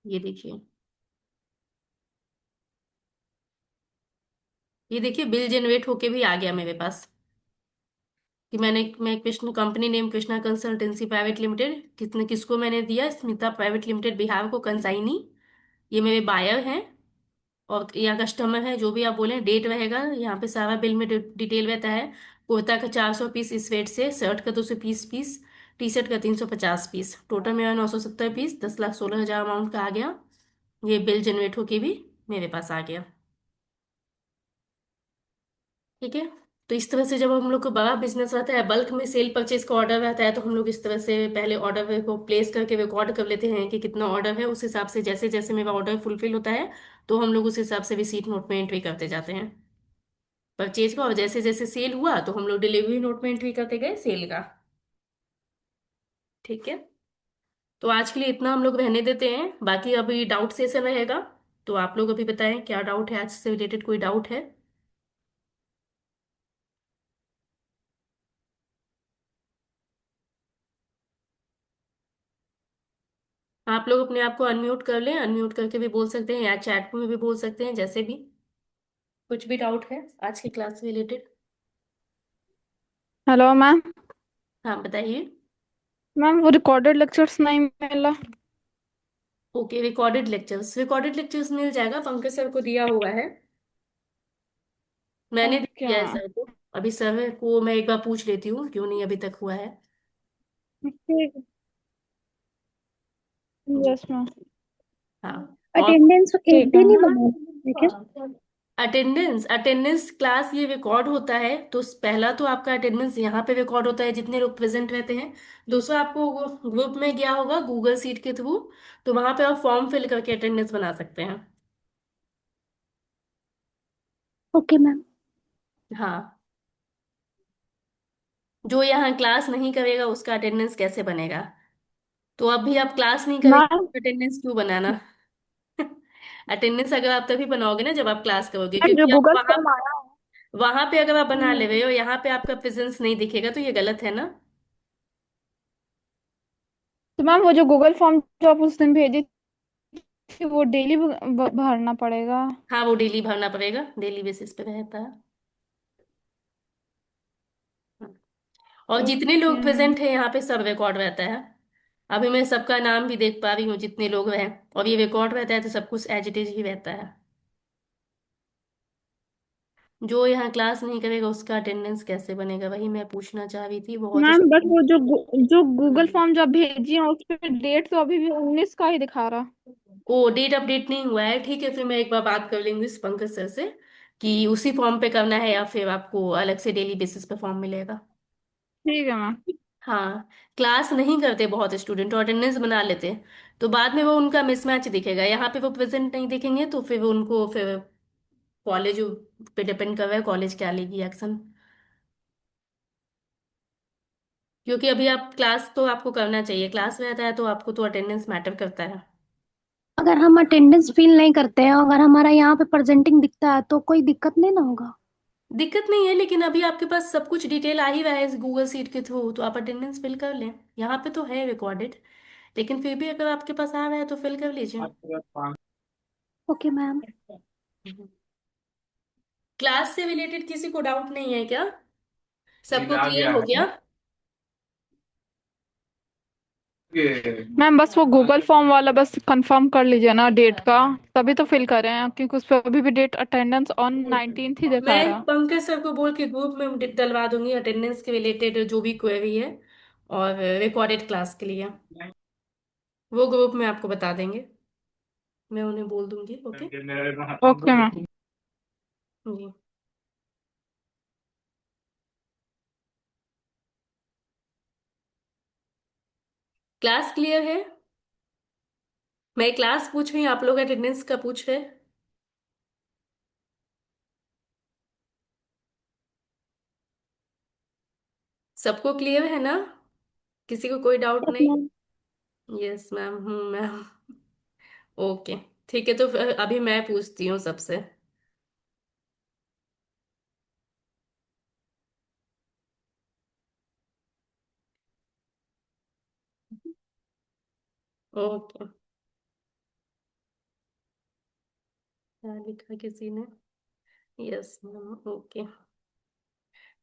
ये देखिए, ये देखिए बिल जनरेट होके भी आ गया मेरे पास कि मैं Krishna, company name Krishna consultancy private limited, कितने किसको मैंने दिया, स्मिता प्राइवेट लिमिटेड बिहार को, कंसाइनी, ये मेरे बायर हैं और या कस्टमर है, जो भी आप बोले, डेट रहेगा यहाँ पे, सारा बिल में डिटेल रहता है। कुर्ता का 400 पीस इस वेट से, शर्ट का 220 पीस, टी शर्ट का 350 पीस, टोटल मेरा 970 पीस, 10,16,000 अमाउंट का आ गया। ये बिल जनरेट होके भी मेरे पास आ गया। ठीक है। तो इस तरह से जब हम लोग को बड़ा बिजनेस रहता है, बल्क में सेल परचेज का ऑर्डर रहता है, तो हम लोग इस तरह से पहले ऑर्डर को प्लेस करके रिकॉर्ड कर लेते हैं कि कितना ऑर्डर है, उस हिसाब से जैसे जैसे मेरा ऑर्डर फुलफिल होता है, तो हम लोग उस हिसाब से रिसीट नोट में एंट्री करते जाते हैं परचेज का, और जैसे जैसे सेल हुआ तो हम लोग डिलीवरी नोट में एंट्री करते गए सेल का। ठीक है। तो आज के लिए इतना हम लोग रहने देते हैं, बाकी अभी डाउट सेशन रहेगा, तो आप लोग अभी बताएं क्या डाउट है, आज से रिलेटेड कोई डाउट है? आप लोग अपने आप को अनम्यूट कर लें, अनम्यूट करके भी बोल सकते हैं या चैट में भी बोल सकते हैं, जैसे भी। कुछ भी डाउट है आज की क्लास से रिलेटेड? Hello ma'am. हाँ, बताइए। मैम वो रिकॉर्डेड लेक्चर्स नहीं मिला। ओके, रिकॉर्डेड लेक्चर्स मिल जाएगा, पंकज सर को दिया हुआ है, मैंने दे ओके दिया है मैम। सर को। अभी सर को मैं एक बार पूछ लेती हूँ क्यों नहीं अभी तक हुआ है। ठीक। जी। Yes ma'am. हाँ। और अटेंडेंस एक ठीक है दिन ही मैम। बनाना है क्या? अटेंडेंस अटेंडेंस क्लास ये रिकॉर्ड होता है, तो पहला तो आपका अटेंडेंस यहाँ पे रिकॉर्ड होता है जितने लोग प्रेजेंट रहते हैं। दूसरा, आपको ग्रुप में गया होगा गूगल सीट के थ्रू, तो वहां पे आप फॉर्म फिल करके अटेंडेंस बना सकते हैं। Okay ma'am. हाँ। जो यहाँ क्लास नहीं करेगा उसका अटेंडेंस कैसे बनेगा? तो अभी आप क्लास नहीं मैम करेंगे, अटेंडेंस क्यों बनाना? अटेंडेंस अगर आप तभी बनाओगे ना जब आप क्लास करोगे, जो क्योंकि आप गूगल वहां फॉर्म आया है। वहां पे अगर आप बना ले रहे हम्म। हो, यहाँ पे आपका प्रेजेंस नहीं दिखेगा, तो ये गलत है ना। तो मैम वो जो गूगल फॉर्म जो आप उस दिन भेजी थी वो डेली भरना पड़ेगा? हाँ, वो डेली भरना पड़ेगा, डेली बेसिस पे रहता है। और जितने ओके। लोग प्रेजेंट हैं यहाँ पे सब रिकॉर्ड रहता है। अभी मैं सबका नाम भी देख पा रही हूँ जितने लोग हैं, और ये रिकॉर्ड रहता है, तो सब कुछ एज इट इज ही रहता है। जो यहाँ क्लास नहीं करेगा उसका अटेंडेंस कैसे बनेगा, वही मैं पूछना चाह रही थी, बहुत मैम बट वो जो जो गूगल हम्म। फॉर्म जो आप भेजी है उस पर डेट तो अभी भी 19 का ही दिखा रहा। ओ, डेट अपडेट नहीं हुआ है, ठीक है, फिर मैं एक बार बात कर लेंगी इस पंकज सर से कि उसी फॉर्म पे करना है या फिर आपको अलग से डेली बेसिस पे फॉर्म मिलेगा। ठीक है मैम। हाँ। क्लास नहीं करते बहुत स्टूडेंट, अटेंडेंस बना लेते हैं, तो बाद में वो उनका मिसमैच दिखेगा, यहाँ पे वो प्रेजेंट नहीं दिखेंगे, तो फिर उनको फिर कॉलेज पे डिपेंड कर रहा है, कॉलेज क्या लेगी एक्शन। क्योंकि अभी आप क्लास तो आपको करना चाहिए, क्लास रहता है तो आपको तो अटेंडेंस मैटर करता है। अगर हम अटेंडेंस फिल नहीं करते हैं, अगर हमारा यहाँ पे प्रेजेंटिंग दिखता है तो कोई दिक्कत नहीं ना होगा? दिक्कत नहीं है, लेकिन अभी आपके पास सब कुछ डिटेल आ ही रहा है इस गूगल सीट के थ्रू, तो आप अटेंडेंस फिल कर लें, यहाँ पे तो है रिकॉर्डेड, लेकिन फिर भी अगर आपके पास आ रहा है तो फिल कर लीजिए। Okay ma'am. क्लास से रिलेटेड किसी को डाउट नहीं है क्या? सबको आ क्लियर गया हो गया? है। मैम बस वो गूगल फॉर्म वाला बस कंफर्म कर लीजिए ना डेट का। तभी तो फिल कर रहे हैं क्योंकि उस पर अभी भी डेट अटेंडेंस ऑन 19th ही दिखा मैं रहा। पंकज सर को बोल के ग्रुप में डलवा दूंगी अटेंडेंस के रिलेटेड जो भी क्वेरी है, और रिकॉर्डेड क्लास के लिए वो ग्रुप में आपको बता देंगे। मैं उन्हें बोल दूंगी। Okay okay ma'am. जी। क्लास क्लियर है? मैं क्लास पूछ रही हूँ, आप लोग अटेंडेंस का पूछ रहे? सबको क्लियर है ना? किसी को कोई डाउट यस नहीं? मैम। यस मैम, हूँ मैम। ओके, ठीक है, तो फिर अभी मैं पूछती हूँ सबसे। ओके, क्या लिखा किसी ने? Yes ma'am, okay.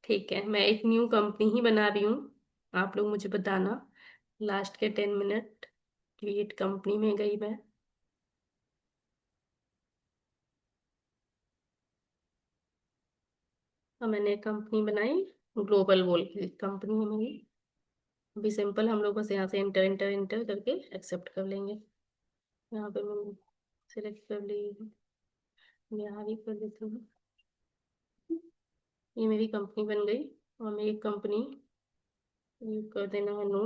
ठीक है, मैं एक न्यू कंपनी ही बना रही हूँ। आप लोग मुझे बताना लास्ट के 10 मिनट। क्रिएट कंपनी में गई मैं, और मैंने एक कंपनी बनाई। ग्लोबल बोल की कंपनी है मेरी। अभी सिंपल हम लोग बस यहाँ से इंटर इंटर इंटर करके एक्सेप्ट कर लेंगे। यहाँ पे मैं सिलेक्ट कर ली, यहाँ भी कर देती हूँ। ये मेरी कंपनी बन गई, और मेरी कंपनी कर देना है नो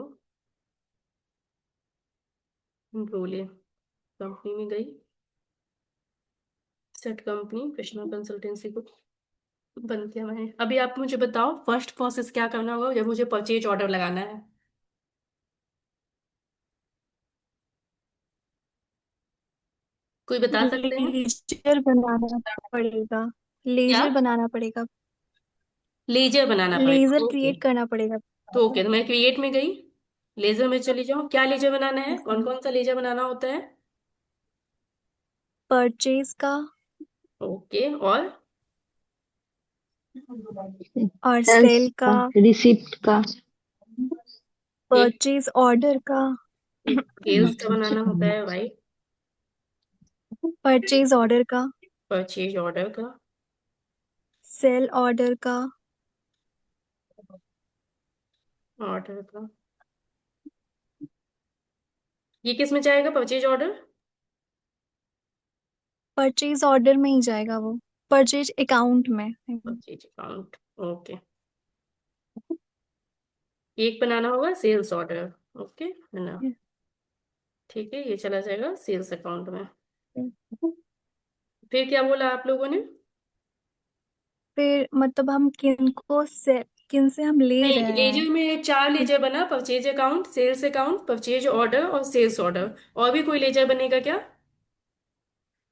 रोले। कंपनी में गई, सेट कंपनी कृष्णा कंसल्टेंसी को बंद किया मैंने। अभी आप मुझे बताओ फर्स्ट प्रोसेस क्या करना होगा जब मुझे परचेज ऑर्डर लगाना है? कोई बता सकते हैं? लेजर बनाना पड़ेगा। क्या? लेजर बनाना पड़ेगा। लेजर बनाना पड़ेगा, लेजर ओके। क्रिएट करना पड़ेगा। तो ओके, तो मैं क्रिएट में गई, लेजर में चली जाऊँ। क्या लेजर बनाना है? कौन कौन सा लेजर बनाना होता है? परचेज का ओके, और और सेल्स सेल का। का, रिसिप्ट का। एक परचेज ऑर्डर का। एक सेल्स का बनाना होता है भाई। परचेज ऑर्डर का। परचेज ऑर्डर का। सेल ऑर्डर का। ऑर्डर का, ये किस में जाएगा परचेज ऑर्डर? परचेज ऑर्डर में ही जाएगा वो। परचेज अकाउंट में। Purchase account, okay. एक बनाना होगा सेल्स ऑर्डर, ओके है ना? ठीक है, ये चला जाएगा सेल्स अकाउंट में। फिर क्या बोला आप लोगों ने? फिर मतलब हम किन से हम ले नहीं, रहे हैं। लेजर में चार लेजर बना: purchase account, sales account, purchase order और सेल्स ऑर्डर। और भी कोई लेजर बनेगा क्या?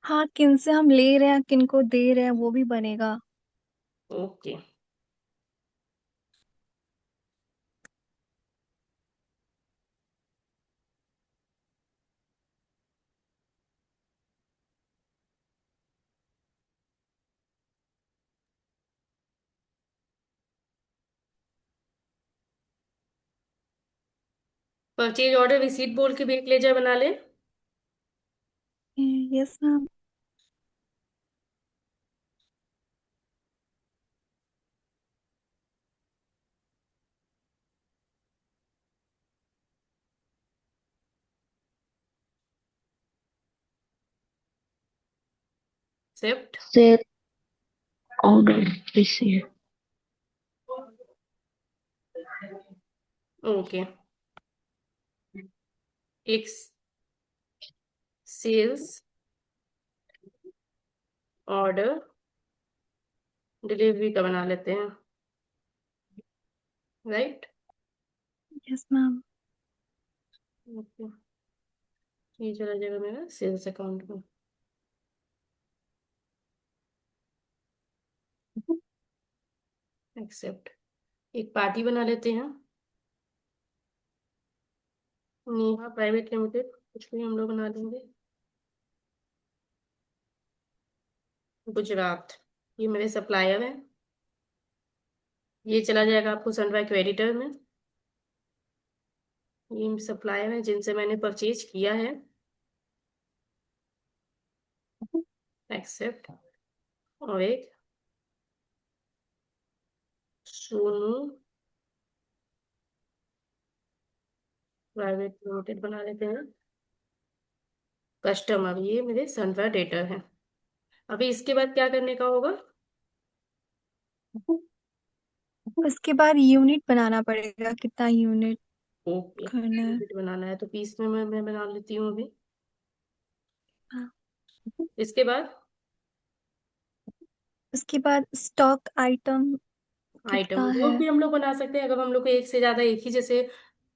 हाँ, किन से हम ले रहे हैं किन को दे रहे हैं वो भी बनेगा। ओके। परचेज ऑर्डर रिसीट बोल के भी एक लेजर बना ले। Yes ma'am. Accept. Sale order receive. Okay, एक सेल्स ऑर्डर डिलीवरी का बना लेते हैं, राइट? Yes ma'am. ओके, ये चला जाएगा मेरा सेल्स अकाउंट में। एक्सेप्ट। एक पार्टी बना लेते हैं, नेहा प्राइवेट लिमिटेड, कुछ भी हम लोग बना देंगे। गुजरात, ये मेरे सप्लायर है। ये चला जाएगा आपको सनड्राई क्रेडिटर में। ये सप्लायर है जिनसे मैंने परचेज किया है। एक्सेप्ट। और एक सोनू प्राइवेट लिमिटेड बना लेते हैं। कस्टमर, ये मेरे सनड्राई डेटर हैं। अभी इसके बाद क्या करने का होगा? उसके बाद यूनिट बनाना पड़ेगा, कितना यूनिट ओके, करना है। बनाना है तो पीस में मैं बना लेती हूँ अभी। हाँ। इसके बाद उसके बाद स्टॉक आइटम आइटम कितना वो है। भी हम लोग बना सकते हैं। अगर हम लोग को एक से ज्यादा, एक ही जैसे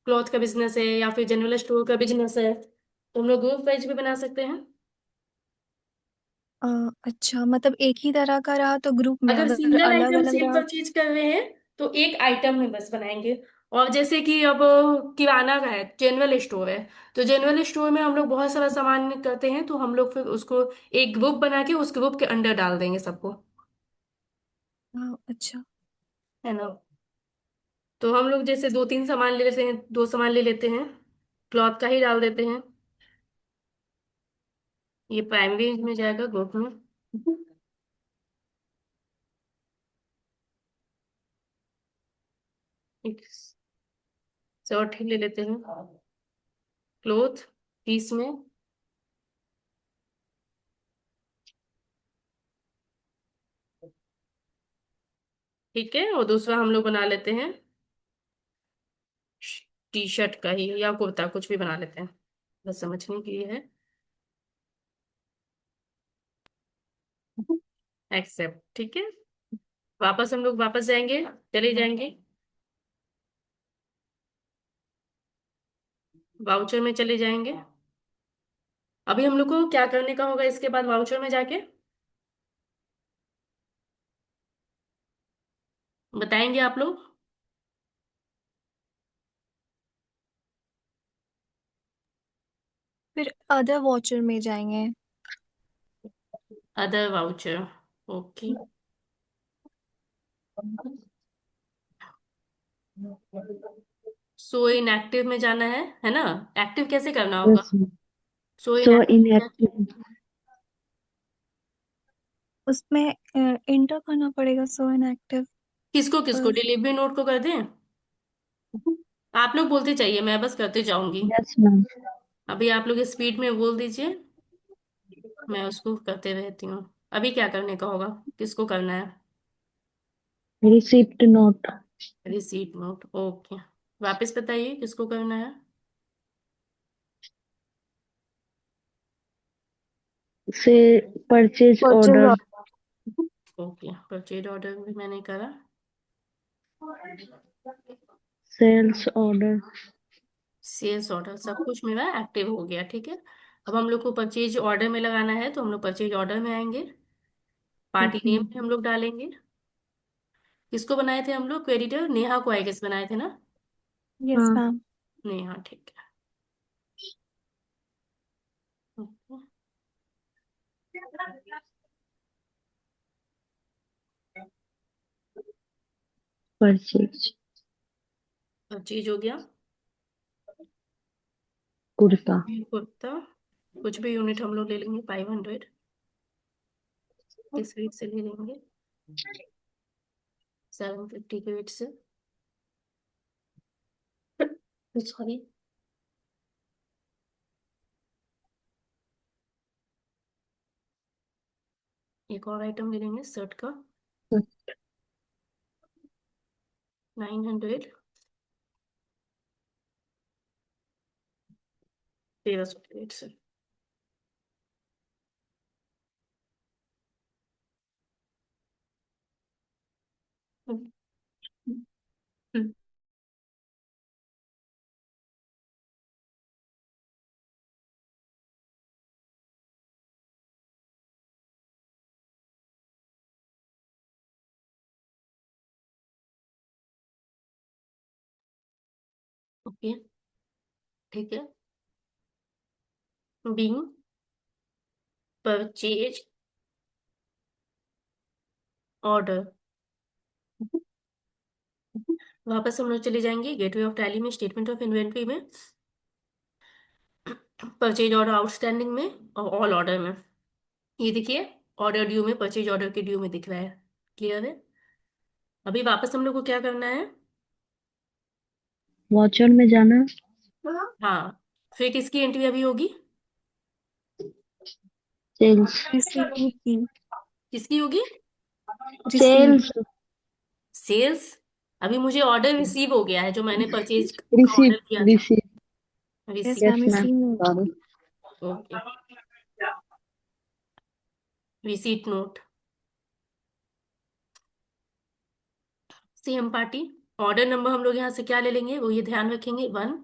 क्लॉथ का बिजनेस है या फिर जनरल स्टोर का बिजनेस है, तो हम लोग ग्रुप वाइज भी बना सकते हैं। अ, अच्छा, मतलब एक ही तरह का रहा तो ग्रुप में, अगर अगर सिंगल अलग आइटम अलग सेम रहा। परचेज कर रहे हैं तो एक आइटम में बस बनाएंगे। और जैसे कि अब किराना का है, जनरल स्टोर है, तो जनरल स्टोर में हम लोग बहुत सारा सामान करते हैं, तो हम लोग फिर उसको एक ग्रुप बना के उस ग्रुप के अंडर डाल देंगे सबको। हाँ, अच्छा। है ना? तो हम लोग जैसे दो तीन सामान ले लेते हैं, दो सामान ले लेते हैं, क्लॉथ का ही डाल देते हैं। ये प्राइमरी में जाएगा ग्रुप में। एक शर्ट ही ले लेते हैं, क्लोथ पीस में। ठीक है, और दूसरा हम लोग बना लेते हैं टी शर्ट का ही या कुर्ता, कुछ भी बना लेते हैं, बस समझने के लिए है। एक्सेप्ट। ठीक है, वापस हम लोग वापस जाएंगे, चले जाएंगे वाउचर में चले जाएंगे। अभी हम लोग को क्या करने का होगा इसके बाद वाउचर में जाके? बताएंगे आप लोग? फिर अदर वॉचर में जाएंगे। Other voucher. ओके। सो इन एक्टिव में जाना है ना? एक्टिव कैसे करना होगा? Yes, ma'am. सो इन So एक्टिव। inactive. उसमें इंटर करना पड़ेगा, सो इनएक्टिव। किसको किसको? डिलीवरी नोट को कर दें? आप लोग बोलते चाहिए, मैं बस करते जाऊंगी। Yes, ma'am. अभी आप लोग स्पीड में बोल दीजिए, मैं उसको करते रहती हूँ। अभी क्या करने का होगा? किसको करना है? Receipt note receipt note. Okay, वापस बताइए किसको करना है। से purchase purchase order, okay, purchase order भी मैंने करा। sales order. सेल्स ऑर्डर, सब कुछ मेरा एक्टिव हो गया। ठीक है, अब हम लोग को परचेज ऑर्डर में लगाना है, तो हम लोग परचेज ऑर्डर में आएंगे। Party Okay. नेम में हम लोग डालेंगे। किसको बनाए थे हम लोग क्रेडिटर? नेहा को आई गेस बनाए थे ना? यस हाँ. मैम। नेहा, ठीक है। ओके, Purchase परचेज हो गया। kurta. कुर्ता, कुछ भी यूनिट हम लोग ले लेंगे, 500 किस रेट से ले लेंगे? 750 के रेट से। सॉरी। एक और आइटम ले लेंगे शर्ट का, 900, 1300 के रेट से। हम्म, हम्म, ओके, ठीक है। Being purchase order. वापस हम लोग चले जाएंगे गेटवे ऑफ टैली में, स्टेटमेंट ऑफ इन्वेंट्री में, परचेज ऑर्डर आउटस्टैंडिंग में और ऑल ऑर्डर में। ये देखिए ऑर्डर ड्यू में, परचेज ऑर्डर के ड्यू में दिख रहा है। क्लियर है? अभी वापस हम लोग को क्या करना है? वाचर में जाना। हाँ, फिर किसकी एंट्री अभी होगी? सेल्स। रिसीव की। किसकी होगी? रिसीव। सेल्स। सेल्स। अभी मुझे ऑर्डर रिसीव हो गया है, जो मैंने परचेज का ऑर्डर रिसीट। किया था। Receipt. Yes receive. Yes ma'am, ma'am, receive में। Sorry. Okay, receipt note. Same party. Order number हम लोग यहाँ से क्या ले लेंगे, वो ये ध्यान रखेंगे, 1।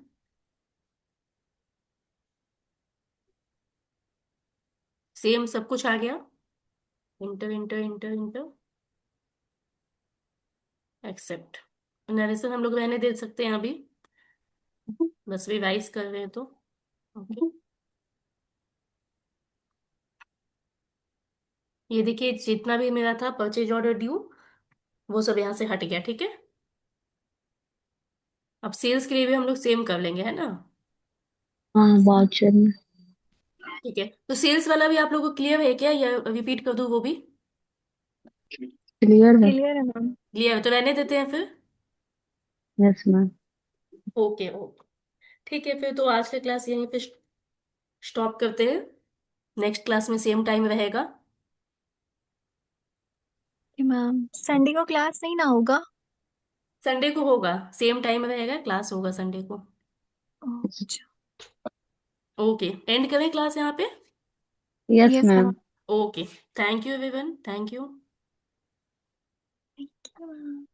सेम सब कुछ आ गया। Enter enter enter enter, accept. Narration हम लोग रहने दे सकते हैं अभी, बस रिवाइज कर रहे हैं तो। ओके, ये देखिए जितना भी मेरा था परचेज ऑर्डर ड्यू, वो सब यहाँ से हट गया। ठीक है, अब सेल्स के लिए भी हम लोग सेम कर लेंगे, है ना? हाँ, वाचर में। ठीक है, तो सेल्स वाला भी आप लोगों को क्लियर है क्या, या रिपीट कर दूं वो भी? क्लियर है। क्लियर है मैम। क्लियर है तो रहने देते हैं फिर। Yes ma'am. ओके ओके, ठीक है, फिर तो आज का क्लास यहीं पे स्टॉप करते हैं। नेक्स्ट क्लास में सेम टाइम रहेगा। मैम संडे को क्लास नहीं ना होगा? संडे को होगा, सेम टाइम रहेगा, क्लास होगा संडे को। अच्छा। ओके, एंड करें क्लास यहाँ पे? Yes yes ma'am. Ma'am. Okay, thank you everyone, thank you. Thank you ma'am.